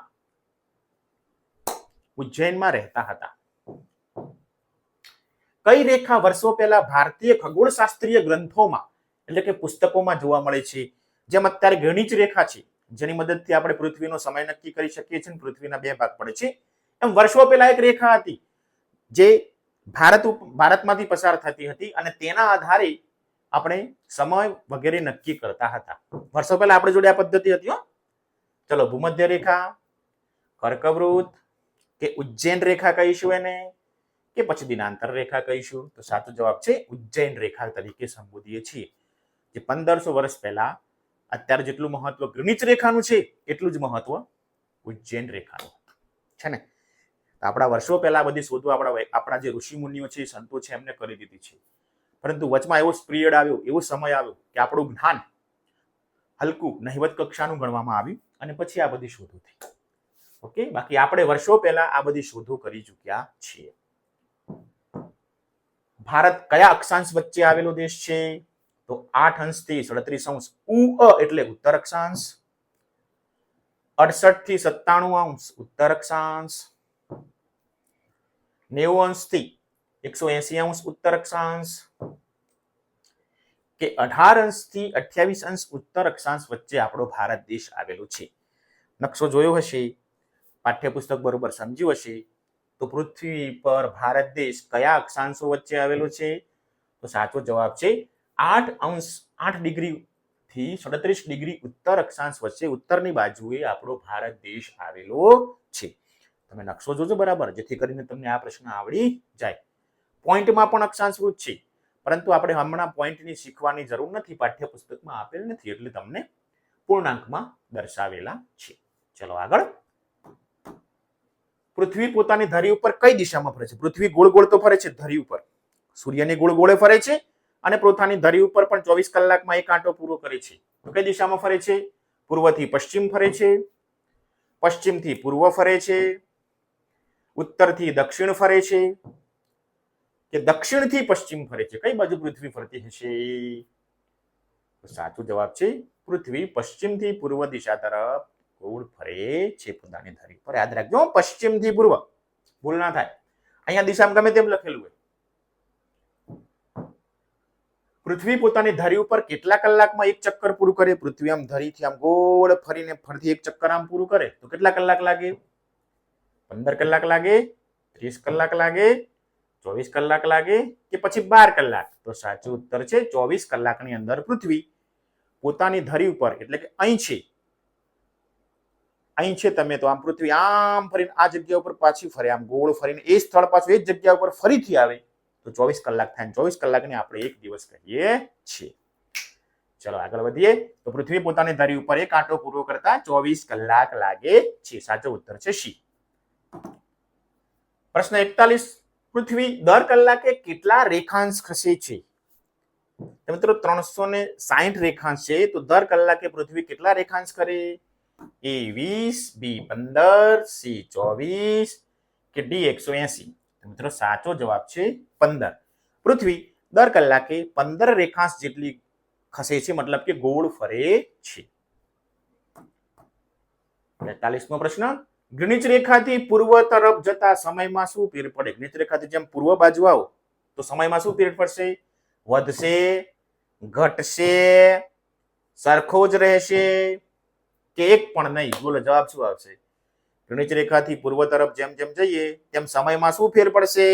ઉજ્જૈનમાં રહેતા હતા. કઈ રેખા વર્ષો પહેલા ભારતીય ખગોળશાસ્ત્રીય ગ્રંથોમાં એટલે કે પુસ્તકોમાં જોવા મળે છે? જેમ અત્યારે ગ્રીનિચ રેખા છે જેની મદદથી આપણે પૃથ્વીનો સમય નક્કી કરી શકીએ છીએ, પૃથ્વીના બે ભાગ પડે છે, એમ વર્ષો પહેલા એક રેખા હતી જે ભારતમાંથી પસાર થતી હતી અને તેના આધારે આપણે સમય વગેરે નક્કી કરતા હતા. વર્ષો પહેલા આપણે જોડે આ પદ્ધતિ હતી. ચલો, ભૂમધ્ય રેખા, કર્કવૃત્ત કે ઉજ્જૈન રેખા કહીશું એને, કે પછી દિનાંતર રેખા કહીશું? તો સાચો જવાબ છે ઉજ્જૈન રેખા તરીકે સંબોધીએ છીએ. જે 1500 વર્ષ પહેલા, અત્યારે જેટલું મહત્વ ગ્રીનિચ રેખાનું છે એટલું જ મહત્વ ઉજ્જૈન રેખાનું છે ને. આપણા વર્ષો પહેલા બધી શોધો આપણા જે ઋષિ મુનિઓ છે, સંતો છે, એમને કરી દીધી છે. પરંતુ વચમાં એવો પિરિયડ આવ્યો, એવો સમય આવ્યો કે આપણું જ્ઞાન હલકું નહિવત કક્ષાનું ગણવામાં આવ્યું અને પછી આ બધી શોધો થઈ. ઓકે, બાકી આપણે વર્ષો પહેલા આ બધી શોધો કરી ચૂક્યા છીએ. ભારત કયા અક્ષાંશ વચ્ચે આવેલો દેશ છે? તો 8 અંશથી 37 એટલે ઉત્તર અક્ષાંશ, 68 થી 97 અંશ ઉત્તર અક્ષાંશ, 90 અંશથી 180 અંશ ઉત્તર અક્ષાંશ કે 18 અંશથી 28 અંશ ઉત્તર અક્ષાંશ વચ્ચે આપણો ભારત દેશ આવેલો છે. નકશો જોયો હશે, પાઠ્યપુસ્તક બરોબર સમજ્યું હશે. તો પૃથ્વી પર ભારત દેશ કયા અક્ષાંશો વચ્ચે આવેલો છે? તો સાચો જવાબ છે 8 ડિગ્રી થી 37 ડિગ્રી ઉત્તર અક્ષાંશ વચ્ચે ઉત્તરની બાજુએ આપણો ભારત દેશ આવેલો છે. તમે નકશો જોજો બરાબર, જેથી કરીને તમને આ પ્રશ્ન આવડી જાય. પોઈન્ટમાં પણ અક્ષાંશવૃત્ત છે, પરંતુ આપણે હમણાં પોઈન્ટની શીખવાની જરૂર નથી, પાઠ્યપુસ્તકમાં આપેલ નથી, એટલે તમને પૂર્ણાંકમાં દર્શાવેલા છે. ચલો આગળ. પૃથ્વી પોતાની ધરી ઉપર કઈ દિશામાં ફરે છે? પૃથ્વી ગોળ ગોળ તો ફરે છે ધરી ઉપર, સૂર્યની ગોળ ગોળે ફરે છે અને પોતાની ધરી ઉપર પણ 24 કલાકમાં એક આંટો પૂરો કરે છે. તો કઈ દિશામાં ફરે છે? પૂર્વથી પશ્ચિમ ફરે છે, પશ્ચિમથી પૂર્વ ફરે છે, ઉત્તરથી દક્ષિણ ફરે છે કે દક્ષિણથી પશ્ચિમ ફરે છે? કઈ બાજુ પૃથ્વી ફરતી હશે? સાચો જવાબ છે પૃથ્વી પશ્ચિમથી પૂર્વ દિશા તરફ ગોળ ફરે છે પોતાની ધરી પર. યાદ રાખજો, પશ્ચિમથી પૂર્વ, ભૂલ ના થાય. અહીંયા દિશામાં ગમે તેમ લખેલું હોય. પૃથ્વી પોતાની ધરી ઉપર કેટલા કલાકમાં એક ચક્કર પૂરું કરે? પૃથ્વી આમ ધરીથી આમ ગોળ ફરીને ફરતી એક ચક્કર આમ પૂરું કરે તો કેટલા કલાક લાગે? 15 કલાક લાગે, 30 કલાક લાગે, 24 કલાક લાગે કે પછી 12 કલાક? તો સાચો ઉત્તર છે 24 કલાકની અંદર પૃથ્વી પોતાની ધરી ઉપર, એટલે કે અહીં છે તમે તો આમ પૃથ્વી આમ ફરીને આ જગ્યા ઉપર પાછી ફરે, આમ ગોળ ફરીને એ સ્થળ પાછું એ જ જગ્યા ઉપર ફરીથી આવે તો 24 કલાક થાય. 24 કલાકને આપણે એક દિવસ કહીએ છીએ. ચલો આગળ વધીએ. તો પૃથ્વી પોતાની ધરી ઉપર એક આંટો પૂરો કરતા 24 કલાક લાગે છે. સાચો ઉત્તર છે સી. પ્રશ્ન 41. પૃથ્વી દર કલાકે કેટલા રેખાંશ ખસે છે? મિત્રો 360 રેખાંશ છે, તો દર કલાકે પૃથ્વી કેટલા રેખાંશ કરે? A 20, B 15, C 24 કે D 180? મિત્રો સાચો જવાબ છે 15. પૃથ્વી દર કલાકે 15 રેખાંશ જેટલી ખસે છે, મતલબ કે ગોળ ફરે છે. 43મો પ્રશ્ન. ગ્રીનિચ રેખાથી પૂર્વ તરફ જતા સમયમાં શું ફેર પડે? ગ્રીનિચ રેખાથી જેમ પૂર્વ બાજુ આવો તો સમયમાં શું ફેર પડશે? વધશે, ઘટશે, સરખો જ રહેશે કે એક પણ નહીં? બોલો જવાબ શું આવશે? ગ્રીનિચ રેખાથી પૂર્વ તરફ જેમ જેમ જઈએ તેમ સમયમાં શું ફેર પડશે?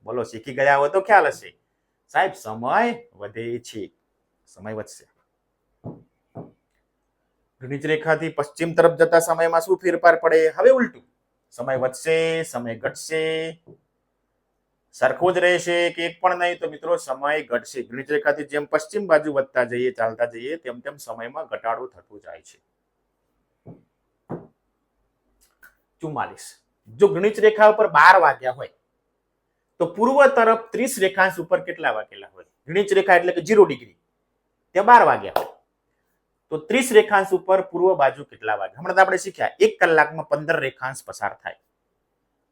બોલો, શીખી ગયા હોય તો ખ્યાલ હશે. સાહેબ સમય વધે છે, સમય વધશે. ગ્રીનિચ રેખાથી પશ્ચિમ તરફ જતા સમયમાં શું ફેરફાર પડે? હવે ઉલટું, સમય વધશે, સમય ઘટશે, સરખો જ રહેશે કે એક પણ નહીં? તો મિત્રો સમય ઘટશે. ગ્રીનિચ રેખાથી જેમ પશ્ચિમ બાજુ વધતા જઈએ, ચાલતા જઈએ, તેમ તેમ સમયમાં ઘટાડો થતો જાય છે. 44. જો ગ્રીનિચ રેખા ઉપર 12 વાગ્યા હોય તો પૂર્વ તરફ 30 રેખાંશ ઉપર કેટલા વાગેલા હોય? ગ્રીનિચ રેખા એટલે કે 0 ડિગ્રી, ત્યાં 12 વાગ્યા હોય તો 30 રેખાંશ ઉપર પૂર્વ બાજુ કેટલા વાગે? હમણાં આપણે શીખ્યા 1 કલાકમાં 15 રેખાંશ પસાર થાય,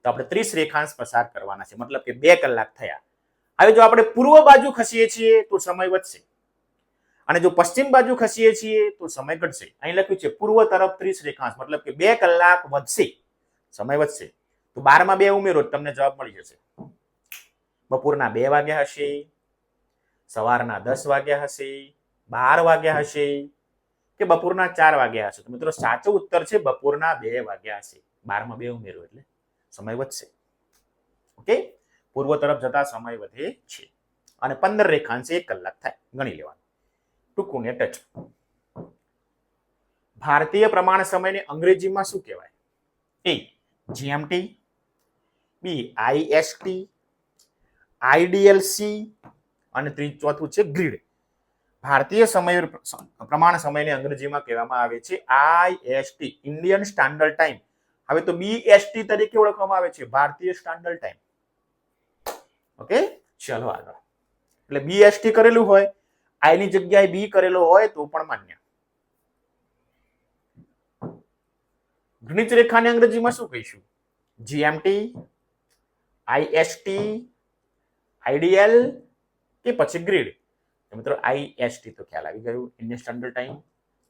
તો આપણે 30 રેખાંશ પસાર કરવાના છે, મતલબ કે 2 કલાક થયા. હવે જો આપણે પૂર્વ બાજુ ખસીએ છીએ તો સમય વધશે, અને જો પશ્ચિમ બાજુ ખસીએ છીએ તો સમય ઘટશે. અહીં લખ્યું છે પૂર્વ તરફ 30 રેખાંશ, મતલબ કે 2 કલાક વધશે, સમય વધશે. તો 12 માં 2 ઉમેરો તમને જવાબ મળી જશે. બપોરના 2 વાગ્યા હશે, સવારના 10 વાગ્યા હશે, 12 વાગ્યા હશે કે બપોરના 4 વાગ્યા હશે? તો મિત્રો સાચો ઉત્તર છે બપોરના 2 વાગ્યા હશે. 12 માં 2 ઉમેરો એટલે સમય વધશે. ઓકે, પૂર્વ તરફ જતા સમય વધે છે અને 15 રેખાંશ 1 કલાક થાય, ગણી લેવાનું. ટૂંકું ને ટચ. ભારતીય પ્રમાણ સમયને અંગ્રેજીમાં શું કહેવાય? A GMT, B IST, IDLC અને ચોથું છે ગ્રીડ. ભારતીય સમય પ્રમાણ સમયને અંગ્રેજીમાં કહેવામાં આવે છે IST, ઇન્ડિયન સ્ટાન્ડર્ડ ટાઈમ. હવે તો BST તરીકે ઓળખવામાં આવે છે, ભારતીય સ્ટાન્ડર્ડ ટાઈમ. ઓકે, ચલો આગળ. એટલે BST કરેલું હોય, આઈ ની જગ્યાએ બી કરેલો હોય તો પણ માન્ય. ઘનિત રેખાને અંગ્રેજીમાં શું કહીશું? GMT, IST, IDL કે પછી ગ્રીડ? મિત્રો IST તો ખ્યાલ આવી ગયું, ઇન્ડિયન સ્ટાન્ડર્ડ ટાઈમ.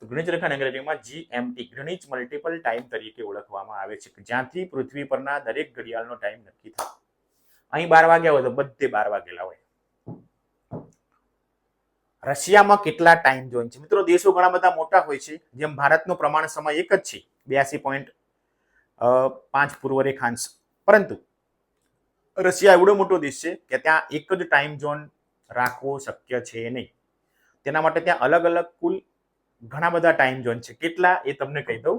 તો ગ્રીનિચ રેખાને અંગ્રેજીમાં GMT ગ્રીનિચ મલ્ટીપલ ટાઈમ તરીકે ઓળખવામાં આવે છે, જ્યાંથી પૃથ્વી પરના દરેક ઘડિયાળનો ટાઈમ નક્કી થાય. અહીં 12 વાગ્યા હોય તો બધે 12 વાગેલા હોય. રશિયામાં કેટલા ટાઈમ ઝોન છે? મિત્રો દેશો ઘણા બધા મોટા હોય છે, જેમ ભારતનો પ્રમાણ સમય એક જ છે 82.5 પૂર્વ રેખાંશ, પરંતુ રશિયા એવડો મોટો દેશ છે કે ત્યાં એક જ ટાઈમ ઝોન રાખવો શક્ય છે નહીં. તેના માટે ત્યાં અલગ અલગ કુલ ઘણા બધા ટાઈમ ઝોન છે. કેટલા એ તમને કહી દઉં.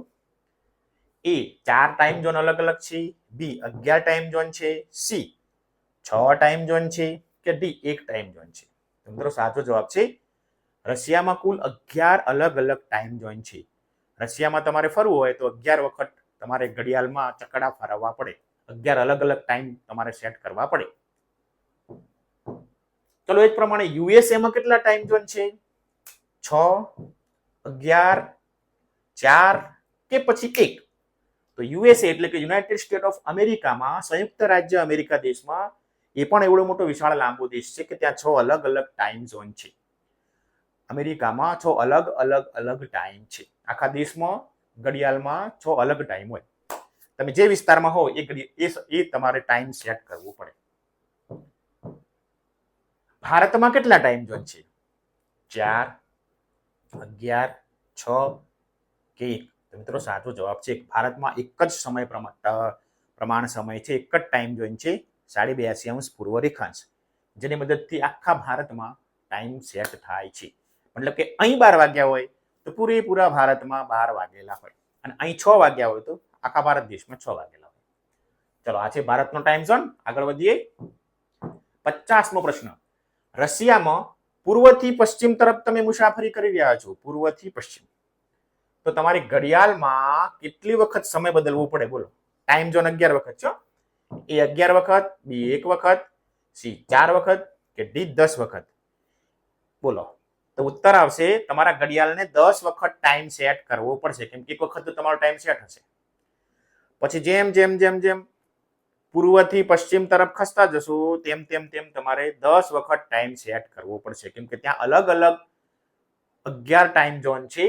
એ 4 ટાઈમ ઝોન અલગ અલગ છે, બી 11 ટાઈમ ઝોન છે, સી 6 ટાઈમ ઝોન છે કે ડી 1 ટાઈમ ઝોન છે? મિત્રો સાચો જવાબ છે રશિયામાં કુલ 11 અલગ અલગ ટાઈમ ઝોન છે. રશિયામાં તમારે ફરવું હોય તો 11 વખત તમારે ઘડિયાળમાં ચકડા ફરવવા પડે. 11 અલગ અલગ ટાઈમ તમારે સેટ કરવા પડે. ચલો એ જ પ્રમાણે યુએસએમાં કેટલા ટાઈમ ઝોન છે? 6, 11, 4 કે પછી 1? તો યુએસએ એટલે કે યુનાઇટેડ સ્ટેટ ઓફ અમેરિકામાં, સંયુક્ત રાજ્ય અમેરિકા દેશમાં, એ પણ એવડો મોટો વિશાળ લાંબો દેશ છે કે ત્યાં 6 અલગ અલગ ટાઈમ ઝોન છે. અમેરિકામાં 6 અલગ અલગ ટાઈમ છે. આખા દેશમાં ઘડિયાળમાં 6 અલગ ટાઈમ હોય. તમે જે વિસ્તારમાં હો એ તમારે ટાઈમ સેટ કરવો પડે. ભારતમાં કેટલા ટાઈમ ઝોન છે? 4, 11, 6 કે 1? મિત્રો સાચો જવાબ છે ભારતમાં એક જ સમય પ્રમાણ સમય છે, એક જ ટાઈમ ઝોન છે 82.5 પૂર્વ રેખાંશ, જેની મદદથી આખા ભારતમાં ટાઈમ સેટ થાય છે. મતલબ કે અહીં 12 વાગ્યા હોય તો પૂરેપૂરા ભારતમાં 12 વાગેલા હોય, અને અહીં 6 વાગ્યા હોય તો આખા ભારત દેશમાં 6 વાગેલા હોય. ચલો આ છે ભારતનો ટાઈમ ઝોન. આગળ વધીએ. 50મો પ્રશ્ન. રશિયામાં પૂર્વથી પશ્ચિમ તરફ તમે મુસાફરી કરી રહ્યા છો, પૂર્વથી પશ્ચિમ, તો તમારી ઘડિયાળમાં કેટલી વખત સમય બદલવો પડે? બોલો. ટાઈમ ઝોન 11 વખત છે. એ 11 વખત, બી 1 વખત, સી 4 વખત કે ડી 10 વખત? બોલો. તો ઉત્તર આવશે તમારા ઘડિયાળને 10 વખત ટાઈમ સેટ કરવો પડશે, કેમ કે એક વખત તો તમારો ટાઈમ સેટ હશે. પછી જેમ જેમ જેમ જેમ પૂર્વથી પશ્ચિમ તરફ ખસતા જશો તેમ તેમ તેમ તમારે 10 વખત ટાઈમ સેટ કરવો પડશે, કેમ કે ત્યાં અલગ અલગ 11 ટાઈમ ઝોન છે,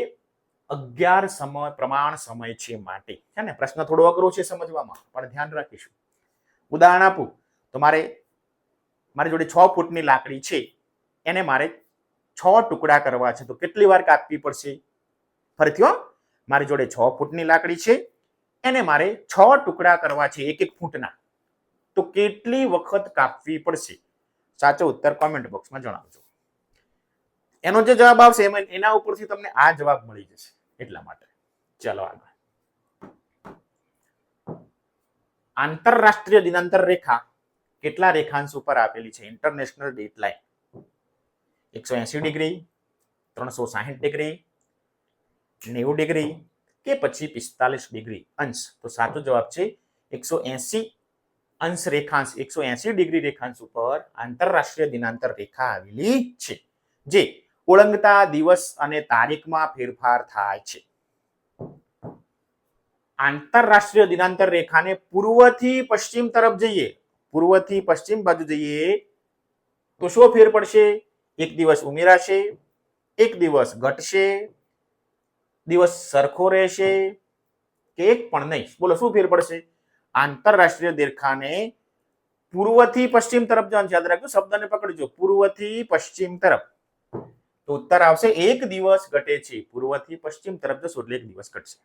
11 પ્રમાણ સમય છે માટે. છે ને, પ્રશ્ન થોડો અઘરો છે સમજવામાં, પણ ધ્યાન રાખીશું. ઉદાહરણ આપું તો મારી જોડે 6 ફૂટની લાકડી છે, એને મારે 6 ટુકડા કરવા છે, તો કેટલી વાર કાપવી પડશે? ફરીથી મારી જોડે 6 ફૂટની લાકડી છે, એને મારે 6 ટુકડા કરવા છે 1-1 ફૂટના, તો કેટલી વખત કાપવી પડશે? સાચો ઉત્તર કોમેન્ટ બોક્સમાં જણાવજો. એનો જે જવાબ આવશે એના ઉપરથી તમને આ જવાબ મળી જશે, એટલા માટે. ચલો આગળ. આંતરરાષ્ટ્રીય દિનાંતર રેખા કેટલા રેખાંશ ઉપર આપેલી છે? International date line. 180 degree, 360 degree, 90 degree કે પછી 45 ડિગ્રી અંશ? તો સાચો જવાબ છે 180 અંશ રેખાંશ, 180 ડિગ્રી રેખાંશ ઉપર આંતરરાષ્ટ્રીય દિનાંતર રેખા આવેલી છે, જે ઓળંગતા દિવસ અને તારીખમાં ફેરફાર થાય છે. આંતરરાષ્ટ્રીય દિનાંતર રેખાને પૂર્વથી પશ્ચિમ તરફ જઈએ, પૂર્વથી પશ્ચિમ બાજુ જઈએ તો શું ફેર પડશે? એક દિવસ ઉમેરાશે, એક દિવસ ઘટશે, દિવસ સરખો રહેશે કે એક પણ નહીં? બોલો શું ફેર પડશે? આંતરરાષ્ટ્રીય રેખાને પૂર્વથી પશ્ચિમ તરફ જવાનું છે. યાદ રાખજો, શબ્દને પકડજો, પૂર્વથી પશ્ચિમ તરફ. તો ઉત્તર આવશે એક દિવસ ઘટે છે. પૂર્વથી પશ્ચિમ તરફ જશો એટલે એક દિવસ ઘટશે.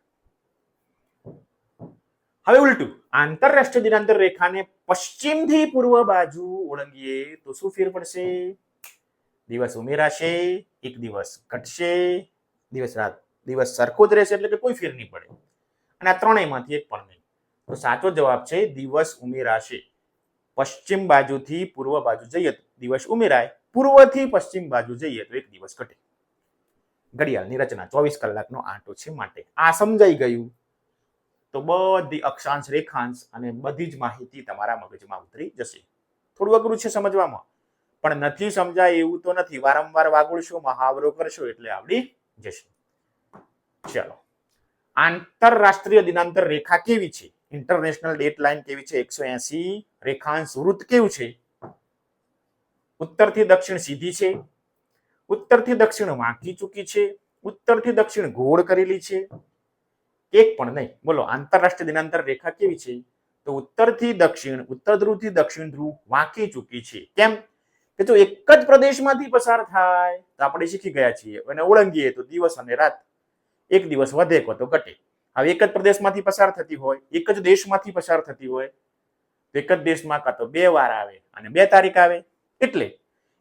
હવે ઉલટું, આંતરરાષ્ટ્રીય દિનાંતર રેખાને પશ્ચિમથી પૂર્વ બાજુ ઓળંગીએ તો શું ફેર પડશે? દિવસ ઉમેરાશે, એક દિવસ ઘટશે, દિવસ સરખો જ રહેશે, એટલે કે કોઈ ફેર નહીં પડે. અને આ ત્રણેયમાંથી એક પણ નહીં. તો સાચો જવાબ છે દિવસ ઉમેરાશે. પશ્ચિમ બાજુથી પૂર્વ બાજુ જઈએ તો દિવસ ઉમેરાય, પૂર્વથી પશ્ચિમ બાજુ જઈએ તો એક દિવસ ઘટે. ઘડિયાળની રચના 24 કલાકનો આંટો છે માટે. આ સમજાઈ ગયું તો બધી અક્ષાંશ, રેખાંશ અને બધી જ માહિતી તમારા મગજમાં ઉતરી જશે. થોડું અઘરું છે સમજવામાં, પણ નથી સમજાય એવું તો નથી, વારંવાર વાગોળશો, મહાવરો કરશો એટલે આવડી જશે. ચલો, આંતરરાષ્ટ્રીય દિનાંતર રેખા કેવી છે? ઇન્ટરનેશનલ ડેટ લાઇન કેવી છે? 180 રેખાંશ વૃત્ત કેવું છે? ઉત્તરથી દક્ષિણ સીધી છે, ઉત્તરથી દક્ષિણ વાંકી ચૂકી છે, ઉત્તરથી દક્ષિણ ગોળ કરેલી છે, એક પણ નહીં. બોલો, આંતરરાષ્ટ્રીય દિનાંતર રેખા કેવી છે? તો ઉત્તરથી દક્ષિણ, ઉત્તર ધ્રુવથી દક્ષિણ ધ્રુવ વાંકી ચૂકી છે. કેમ કે જો એક જ પ્રદેશમાંથી પસાર થાય તો આપણે શીખી ગયા છીએ, અને ઓળંગીએ તો દિવસ અને રાત, એક દિવસ વધે તો ઘટે. હવે એક જ પ્રદેશમાંથી પસાર થતી હોય, એક જ દેશમાંથી પસાર થતી હોય તો એક જ દેશમાં કાં તો 2 વાર આવે અને 2 તારીખ આવે, એટલે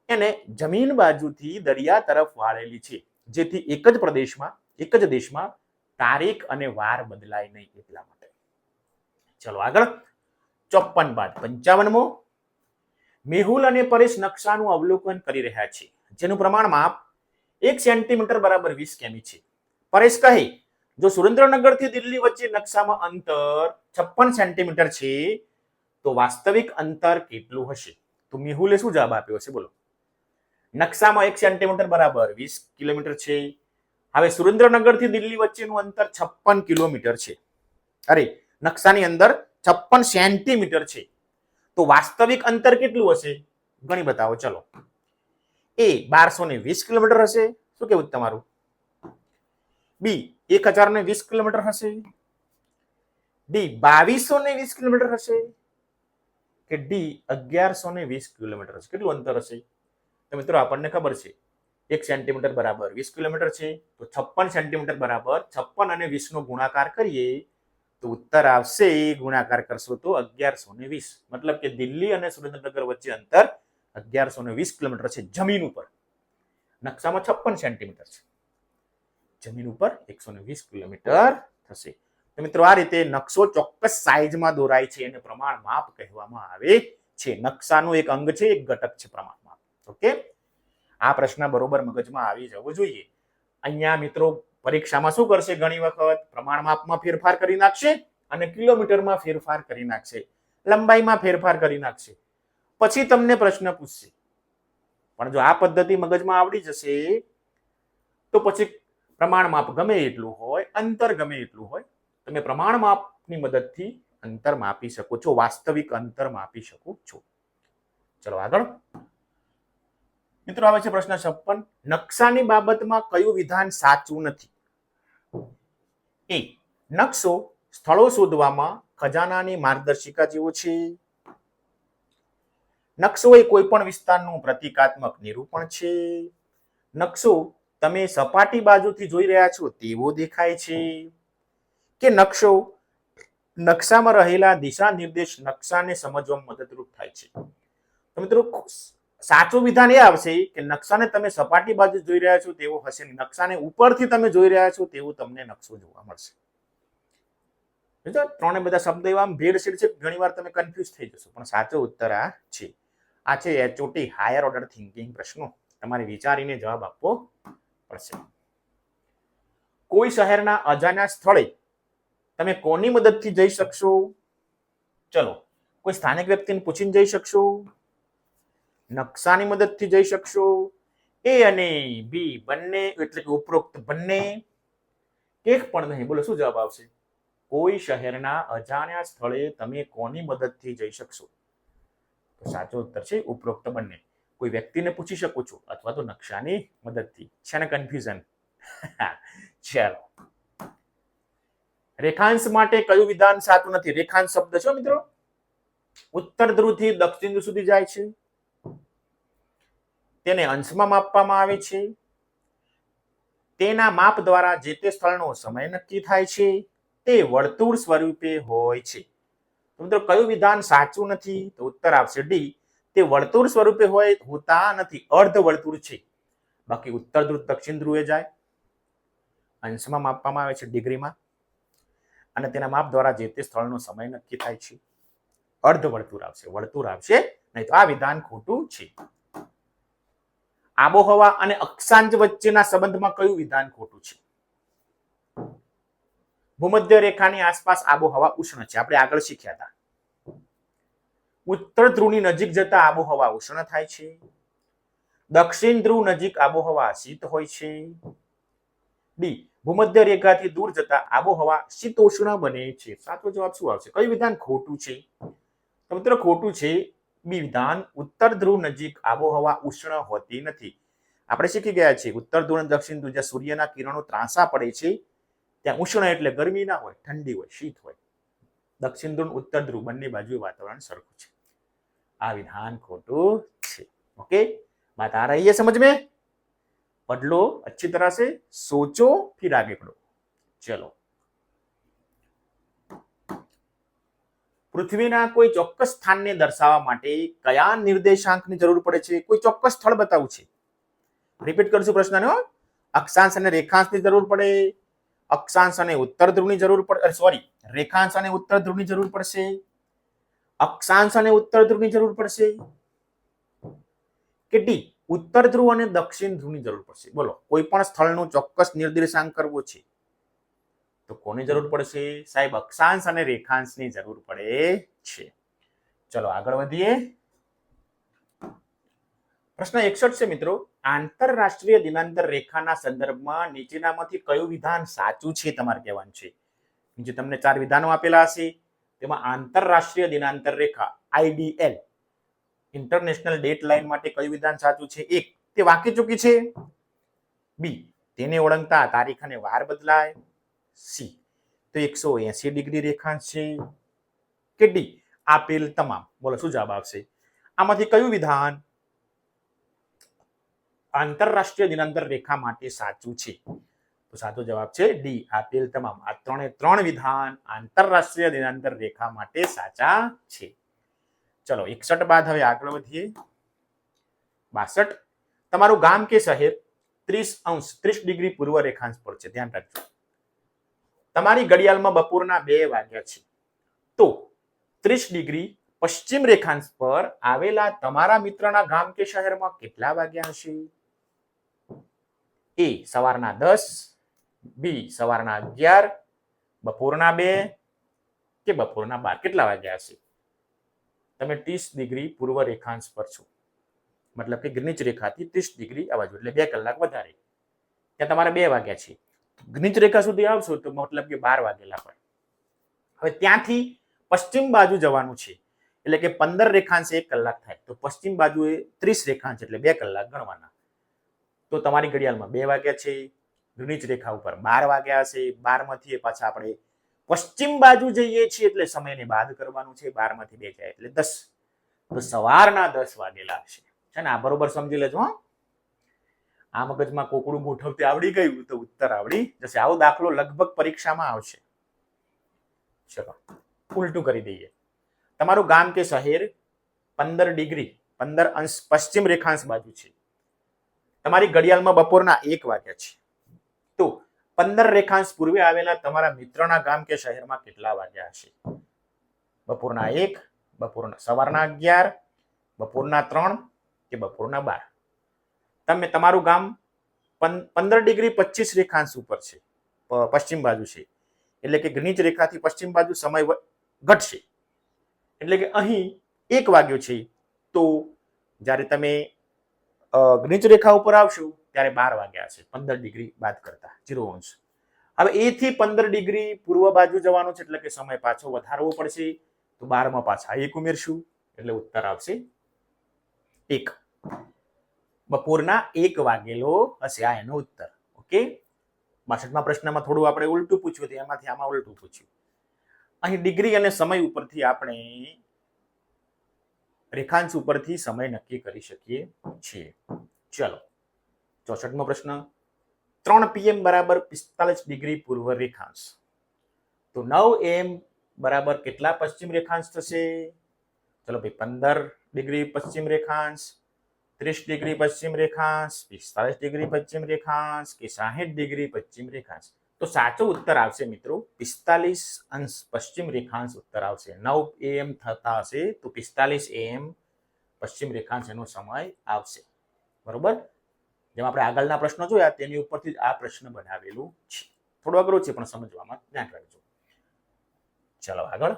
એને જમીન બાજુથી દરિયા તરફ વાળેલી છે, જેથી એક જ પ્રદેશમાં, એક જ દેશમાં તારીખ અને વાર બદલાય નહીં, એટલા માટે. ચલો આગળ, 54 બાદ 55મો. મેહુલ અને પરેશ નકશાનું અવલોકન કરી રહ્યા છે, જેનું પ્રમાણ માપ 1 સેન્ટીમીટર બરાબર 20 કિમી છે. પરેશ કહે, જો સુરેન્દ્રનગરથી દિલ્હી વચ્ચે નકશામાં અંતર 56 સેન્ટીમીટર છે તો વાસ્તવિક અંતર કેટલું હશે? તો મેહુલે શું જવાબ આપ્યો હશે? બોલો, નકશામાં 1 સેન્ટીમીટર બરાબર 20 કિલોમીટર છે. હવે સુરેન્દ્રનગરથી દિલ્હી વચ્ચેનું અંતર 56 કિલોમીટર છે. અરે, નકશાની અંદર 56 સેન્ટીમીટર છે, તો વાસ્તવિક અંતર કેટલું હશે? ગણી બતાવો. ચલો, એ 1220 કિલોમીટર હશે, શું કેવું તમારું? બી 1020 કિલોમીટર હશે, ડી 2220 કિલોમીટર હશે, કે ડી 1120 કિલોમીટર હશે? કેટલું અંતર હશે? તો મિત્રો આપણને ખબર છે 1 સેન્ટીમીટર બરાબર 20 કિલોમીટર છે, તો 56 સેન્ટીમીટર બરાબર 56 અને 20 નો ગુણાકાર કરીએ તો ઉત્તર આવશે, ગુણાકાર કરશો તો 1120. મતલબ કે દિલ્હી અને સુરેન્દ્રનગર વચ્ચે અંતર 1120 કિલોમીટર છે જમીન ઉપર. નકશામાં 56 સેન્ટીમીટર છે, જમીન ઉપર 120 કિલોમીટર થશે. તો મિત્રો આ રીતે નકશો ચોક્કસ સાઈઝમાં દોરાય છે અને પ્રમાણ માપ કહેવામાં આવે છે. નકશાનું એક અંગ છે, એક ઘટક છે પ્રમાણ માપ. ઓકે, આ પ્રશ્ન બરોબર મગજમાં આવી જવો જોઈએ. અહીંયા મિત્રો પરીક્ષામાં શું કરશે? ઘણી વખત પ્રમાણ માપમાં ફેરફાર કરી નાખશે અને કિલોમીટરમાં ફેરફાર કરી નાખશે, લંબાઈમાં ફેરફાર કરી નાખશે, પછી તમને પ્રશ્ન પૂછશે. પણ જો આ પદ્ધતિ મગજમાં આવડી જશે તો પછી પ્રમાણ માપ ગમે એટલું હોય, અંતર ગમે એટલું હોય, તમે પ્રમાણ માપની મદદથી અંતર માપી શકો છો, વાસ્તવિક અંતર માપી શકો છો. ચલો આગળ મિત્રો, આવે છે પ્રશ્ન 56. નકશાની બાબતમાં કયું વિધાન સાચું નથી? એ, નકશો સ્થળો શોધવામાં ખજાનાની માર્ગદર્શિકા જેવો છે. નકશો એ કોઈ પણ વિસ્તારનું પ્રતીકાત્મક નિરૂપણ છે. નકશો તમે સપાટી બાજુથી જોઈ રહ્યા છો તેવો દેખાય છે. કે નકશો નકશામાં રહેલા દિશા નિર્દેશ નકશાને સમજવામાં મદદરૂપ થાય છે. તો મિત્રો સાચું વિધાન એ આવશે કે નકશાને તમે સપાટી બાજુ જોઈ રહ્યા છો તેવો હશે, નકશાને ઉપરથી તમે જોઈ રહ્યા છો તેવું તમને નકશો જોવા મળશે. ત્રણે બધા શબ્દ એવા ભેળસેળ છે, ઘણીવાર તમે કન્ફ્યુઝ થઈ જશો, પણ સાચો ઉત્તર આ છે. આ છે HOT હાયર ઓર્ડર થિંકિંગ પ્રશ્નો, તમારે વિચારીને જવાબ આપવો પડશે. કોઈ શહેરના અજાણ્યા સ્થળે તમે કોની મદદથી જઈ શકશો? ચલો, કોઈ સ્થાનિક વ્યક્તિને પૂછીને જઈ શકશો, નકશાની મદદથી જઈ શકશો, એ અને બી બંને, એટલે કે ઉપરોક્ત બંને, એક પણ નહીં. બોલો શું જવાબ આવશે? કોઈ શહેરના અજાણ્યા સ્થળે તમે કોની મદદથી જઈ શકશો? તો સાચો ઉત્તર છે ઉપરોક્ત બંને. કોઈ વ્યક્તિને પૂછી શકો છો અથવા તો નકશાની મદદથી. છે ને કન્ફ્યુઝન? ચાલો, રેખાંશ માટે કયું વિધાન સાચું નથી? રેખાંશ શબ્દ છે મિત્રો, ઉત્તર ધ્રુવથી દક્ષિણ ધ્રુવ સુધી જાય છે, તેને અંશમાં માપવામાં આવે છે, તેના માપ દ્વારા જે તે સ્થળનો સમય નક્કી થાય છે, તે વર્તુળ સ્વરૂપે હોય છે. તો મિત્રો કયું વિધાન સાચું નથી? તો ઉત્તર આવશે ડી, તે વર્તુળ સ્વરૂપે હોતા નથી, અર્ધ વર્તુળ છે. બાકી ઉત્તર ધ્રુવ દક્ષિણ ધ્રુવે જાય, અંશમાં માપવામાં આવે છે ડિગ્રીમાં, અને તેના માપ દ્વારા જે તે સ્થળનો સમય નક્કી થાય છે. અર્ધ વર્તુળ આવશે, વર્તુળ આવશે નહીં. તો આ વિધાન ખોટું છે. આબોહવા અને અક્ષાંશ વચ્ચેના સંબંધમાં કયું વિધાન ખોટું છે? ભૂમધ્ય રેખાની આસપાસ આબોહવા ઉષ્ણ છે, આપણે આગળ શીખ્યા હતા. ઉત્તર ધ્રુવની નજીક જતા આબોહવા ઉષ્ણ થાય છે, દક્ષિણ ધ્રુવ નજીક આબોહવા શીત હોય છે. ડી, ભૂમધ્ય રેખાથી દૂર જતા આબોહવા શીતોષ્ણ બને છે. સાચો જવાબ શું આવશે? કયું વિધાન ખોટું છે? તો મિત્રો ખોટું છે બી વિધાન, ઉત્તર ધ્રુવ નજીક આબોહવા ઉષ્ણ હોતી નથી. આપણે શીખી ગયા છીએ ઉત્તર ધ્રુવ અને દક્ષિણ ધ્રુવ જ્યાં સૂર્યના કિરણો ત્રાંસા પડે છે ત્યાં ઉષ્ણ એટલે ગરમી ના હોય, ઠંડી હોય, શીત હોય. દક્ષિણ ધ્રુવ ઉત્તર ધ્રુવ બંને બાજુ વાતાવરણ સરખું છે. આ વિધાન ખોટું છે. ओके, बात आ रही है समझ में? पढ़ लो अच्छी तरह से, सोचो फिर आगे बढ़ो. चलो, પૃથ્વીના કોઈ ચોક્કસ સ્થાનને દર્શાવવા માટે કયા નિર્દેશાંકની જરૂર પડે છે? કોઈ ચોક્કસ સ્થળ બતાવવું છે. રિપીટ કરશું પ્રશ્નને. અક્ષાંશ અને રેખાંશની જરૂર પડે, અક્ષાંશ અને ઉત્તર ધ્રુવની જરૂર પડે, સોરી, રેખાંશ અને ઉત્તર ધ્રુવની જરૂર પડશે, અક્ષાંશ અને ઉત્તર ધ્રુવની જરૂર પડશે કે ડી, ઉત્તર ધ્રુવ અને દક્ષિણ ધ્રુવની જરૂર પડશે? બોલો, કોઈ પણ સ્થળનું ચોક્કસ નિર્દેશાંક કરવો છે તો કોની જરૂર પડશે? સાહેબ, અક્ષાંશ અને રેખાંશની જરૂર પડે છે. ચલો આગળ વધીએ. પ્રશ્ન 61 છે મિત્રો. આંતરરાષ્ટ્રીય દિનાંતર રેખાના સંદર્ભમાં નીચેનામાંથી કયું વિધાન સાચું છે તમારે કહેવાનું છે. નીચે તમને 4 વિધાનો આપેલા હશે. તેમાં આંતરરાષ્ટ્રીય દિનાંતર રેખા IDL, ઇન્ટરનેશનલ ડેટ લાઇન માટે કયું વિધાન સાચું છે? 1, તે વાક્યચૂકી છે. બી, તેને ઓળંગતા તારીખ અને વાર બદલાય. સી, તો 180 ડિગ્રી રેખાંશ છે કે ડી, આપેલ તમામ? બોલો શું જવાબ આવશે? આમાંથી કયું વિધાન આંતરરાષ્ટ્રીય દિનાંતર રેખા માટે સાચું છે? તો સાચો જવાબ છે ડી, આપેલ તમામ. આ 3 વિધાન આંતરરાષ્ટ્રીય દિનાંતર રેખા માટે સાચા છે. ચલો 61 બાદ હવે આગળ વધીએ. 62, તમારું ગામ કે શહેર 30 ડિગ્રી પૂર્વ રેખાંશ પર છે. ધ્યાન રાખજો. તમારી ઘડિયાળમાં બપોરના 2 વાગ્યા છે તો 30 ડિગ્રી પશ્ચિમ રેખાંશ પર આવેલા તમારા મિત્રના ગામ કે શહેરમાં કેટલા વાગ્યા હશે? એ, સવારના 10, બી, સવારના 11, બપોરના 2 કે બપોરના 12? કેટલા વાગ્યા હશે? તમે 30 ડિગ્રી પૂર્વ રેખાંશ પર છો, મતલબ કે ગ્રીનિચ રેખાથી 30 ડિગ્રી આ બાજુ, એટલે 2 કલાક વધારે. ત્યાં તમારે 2 વાગ્યા છે. ગ્રીનિચ રેખા સુધી આવશો તો મતલબ કે 12 વાગેલા હોય. હવે ત્યાંથી પશ્ચિમ બાજુ જવાનું છે એટલે કે 15 રેખાંશ 1 કલાક થાય તો પશ્ચિમ બાજુએ 30 રેખાંશ એટલે 2 કલાક ગણવાના. તો તમારી ઘડિયાળમાં 2 વાગ્યા છે, ગ્રીનિચ રેખા ઉપર 12 વાગ્યા હશે. 12 માંથી પાછા આપણે પશ્ચિમ બાજુ જઈએ છીએ એટલે સમયને બાદ કરવાનું છે. 12 માંથી 2 જાય એટલે 10, તો સવારના 10 વાગેલા હશે. છે ને? આ બરોબર સમજી લેજો. આ મગજમાં કોકડું ગોઠવતી આવડી ગયું તો ઉત્તર આવડી જશે. આવો દાખલો લગભગ પરીક્ષામાં આવશે. ચલો ઉલટું કરી દઈએ. તમારું ગામ કે શહેર 15 ડિગ્રી 15 અંશ પશ્ચિમ રેખાંશ બાજુ છે. તમારી ઘડિયાળમાં બપોરના 1 વાગ્યા છે તો 15 રેખાંશ પૂર્વે આવેલા તમારા મિત્રના ગામ કે શહેરમાં કેટલા વાગ્યા હશે? બપોરના 1, બપોરના સવારના 11, બપોરના 3 કે બપોરના 12? તમે તમારું ગામ 15 ડિગ્રી 25 રેખાંશ ઉપર છે, પશ્ચિમ બાજુ છે, એટલે કે ગ્રીનિચ રેખાથી પશ્ચિમ બાજુ સમય ઘટશે. એટલે કે અહીં 1 વાગ્યો છે તો જ્યારે તમે ગ્રીનિચ રેખા ઉપર આવશો ત્યારે 12 વાગ્યા હશે, 15 ડિગ્રી બાદ કરતા 0 અંશ. હવે એ થી 15 ડિગ્રી પૂર્વ બાજુ જવાનું છે એટલે કે સમય પાછો વધારવો પડશે તો 12 માં પાછા 1 ઉમેરશું એટલે ઉત્તર આવશે 1. બપોરના 1 વાગેલો હશે. આ એનો ઉત્તર. ઓકે. 62માં પ્રશ્નમાં થોડું આપણે ઉલટું પૂછ્યું હતું, એમાંથી આમાં ઉલટું પૂછ્યું. અહીં ડિગ્રી અને સમય ઉપરથી આપણે રેખાંશ ઉપરથી સમય નક્કી કરી શકીએ છીએ. ચલો 64મો પ્રશ્ન. 3 PM બરાબર 45 ડિગ્રી પૂર્વ રેખાંશ તો 9 AM બરાબર કેટલા પશ્ચિમ રેખાંશ થશે? ચલો ભાઈ, 15 ડિગ્રી પશ્ચિમ રેખાંશ, 30 ડિગ્રી પશ્ચિમ રેખાંશ, 45 ડિગ્રી પશ્ચિમ રેખાંશ કે 60 ડિગ્રી પશ્ચિમ રેખાંશ? તો સાચો ઉત્તર આવશે મિત્રો 45 અંશ પશ્ચિમ રેખાંશ ઉત્તર આવશે. 9 AM થતા હશે તો 45 AM પશ્ચિમ રેખાંશ એનો સમય આવશે. બરોબર? જેમ આપણે આગળના પ્રશ્નો જોયા તેની ઉપરથી આ પ્રશ્ન બનાવેલું છે. થોડું અઘરું છે પણ સમજવામાં ધ્યાન રાખજો. ચલો આગળ.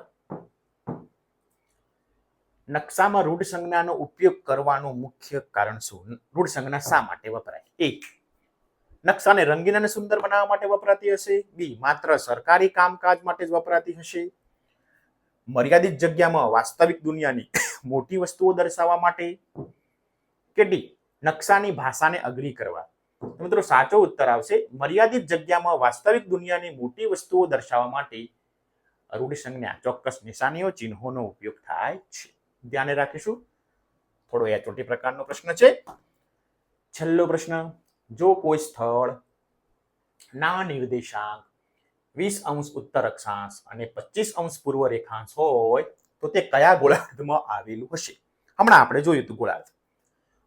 નકશામાં રૂઢ સંજ્ઞાનો ઉપયોગ કરવાનું મુખ્ય કારણ શું? રૂઢ સંજ્ઞા શા માટે વપરાય? એ, નકશાને રંગીન અને સુંદર બનાવવા માટે વપરાતી હશે. બી, માત્ર સરકારી કામકાજ માટે જ વપરાતી હશે. મર્યાદિત જગ્યામાં વાસ્તવિક દુનિયાની મોટી વસ્તુઓ દર્શાવવા માટે. કે ડી, નકશાની ભાષાને અઘરી કરવા. મિત્રો સાચો ઉત્તર આવશે મર્યાદિત જગ્યામાં વાસ્તવિક દુનિયાની મોટી વસ્તુઓ દર્શાવવા માટે રૂઢ સંજ્ઞા ચોક્કસ નિશાનીઓ ચિહ્નોનો ઉપયોગ થાય છે. ધ્યાને રાખીશું. થોડો એચઓટી પ્રકારનો પ્રશ્ન છે. છેલ્લો પ્રશ્ન, જો કોઈ સ્થળ ના નિર્દેશાંક 20° ઉત્તર અક્ષાંશ અને 25° પૂર્વ રેખાંશ હોય તો તે કયા ગોળાર્ધમાં આવેલું હશે? હમણાં આપણે જોયું હતું ગોળાર્ધ.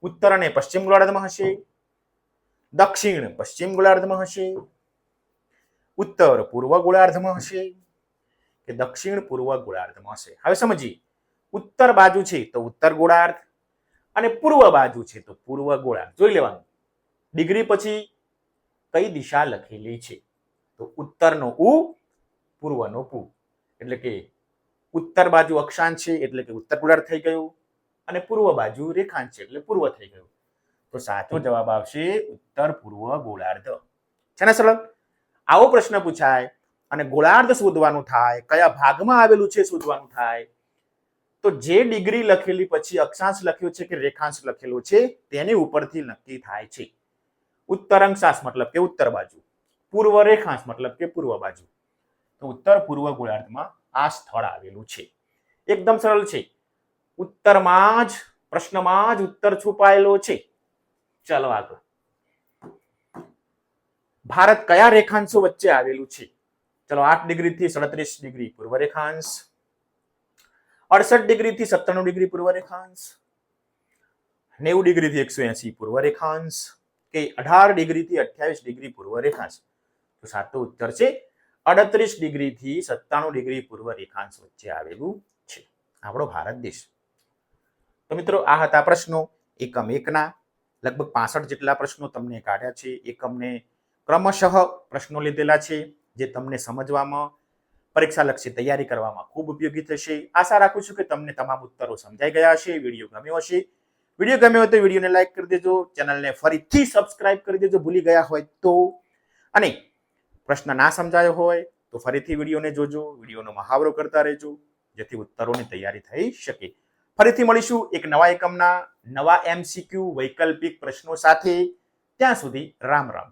ઉત્તર અને પશ્ચિમ ગોળાર્ધમાં હશે, દક્ષિણ પશ્ચિમ ગોળાર્ધમાં હશે, ઉત્તર પૂર્વ ગોળાર્ધમાં હશે કે દક્ષિણ પૂર્વ ગોળાર્ધમાં હશે. હવે સમજીએ. ઉત્તર બાજુ છે તો ઉત્તર ગોળાર્ધ અને પૂર્વ બાજુ છે તો પૂર્વ ગોળાર્ધ. જોઈ લેવાનું ડિગ્રી પછી કઈ દિશા લખેલી છે. તો ઉત્તરનો ઉ, પૂર્વનો પૂ, એટલે કે ઉત્તર બાજુ અક્ષાંશ છે એટલે કે ઉત્તર ગોળાર્ધ થઈ ગયું અને પૂર્વ બાજુ રેખાંશ છે એટલે પૂર્વ થઈ ગયું. તો સાચો જવાબ આવશે ઉત્તર પૂર્વ ગોળાર્ધ. છે ને સરળ? આવો પ્રશ્ન પૂછાય અને ગોળાર્ધ શોધવાનું થાય, કયા ભાગમાં આવેલું છે શોધવાનું થાય, તો જે ડિગ્રી લખેલી પછી અક્ષાંશ લખ્યો છે કે રેખાંશ લખેલો છે તેની ઉપરથી નક્કી થાય છે. ઉત્તર અક્ષાંશ મતલબ કે ઉત્તર બાજુ, પૂર્વ રેખાંશ મતલબ કે પૂર્વ બાજુ. તો ઉત્તર પૂર્વ ગોળાર્ધમાં આ સ્થળ આવેલું છે. એકદમ સરળ છે. ઉત્તરમાં જ પ્રશ્નમાં જ ઉત્તર છુપાયેલો છે. ચાલો આગળ. ભારત કયા રેખાંશો વચ્ચે આવેલું છે? ચલો 8 ડિગ્રી થી 37 ડિગ્રી પૂર્વ રેખાંશ, 68 ડિગ્રી થી 97 ડિગ્રી પૂર્વ રેખાંશ, 90 ડિગ્રી થી 180 પૂર્વ રેખાંશ કે 18 ડિગ્રી થી 28 ડિગ્રી પૂર્વ રેખાંશ. તો સાચો ઉત્તર છે 38 ડિગ્રી થી 97 ડિગ્રી પૂર્વ રેખાંશ વચ્ચે આવેલું છે આપણો ભારત દેશ. તો મિત્રો આ હતા પ્રશ્નો એકમ 1 ના. લગભગ 65 જેટલા પ્રશ્નો તમને કાઢ્યા છે. એકમને ક્રમશઃ પ્રશ્નો લીધેલા છે જે તમને સમજવામાં, પરીક્ષાલક્ષી તૈયારી કરવામાં ખૂબ ઉપયોગી થશે. આશા રાખું છું કે તમને તમામ ઉત્તરો સમજાઈ ગયા હશે, વિડીયો ગમ્યો હશે. વિડીયો ગમ્યો હોય તો વિડીયોને લાઈક કરી દેજો, ચેનલને ફરીથી સબસ્ક્રાઇબ કરી દેજો ભૂલી ગયા હોય તો. અને પ્રશ્ન ના સમજાયો હોય તો ફરીથી વિડીયોને જોજો, વિડીયોનો મહાવરો કરતા રહેજો જેથી ઉત્તરોની તૈયારી થઈ શકે. ફરીથી મળીશું એક નવા એકમના નવા MCQ વૈકલ્પિક પ્રશ્નો સાથે. ત્યાં સુધી રામ રામ.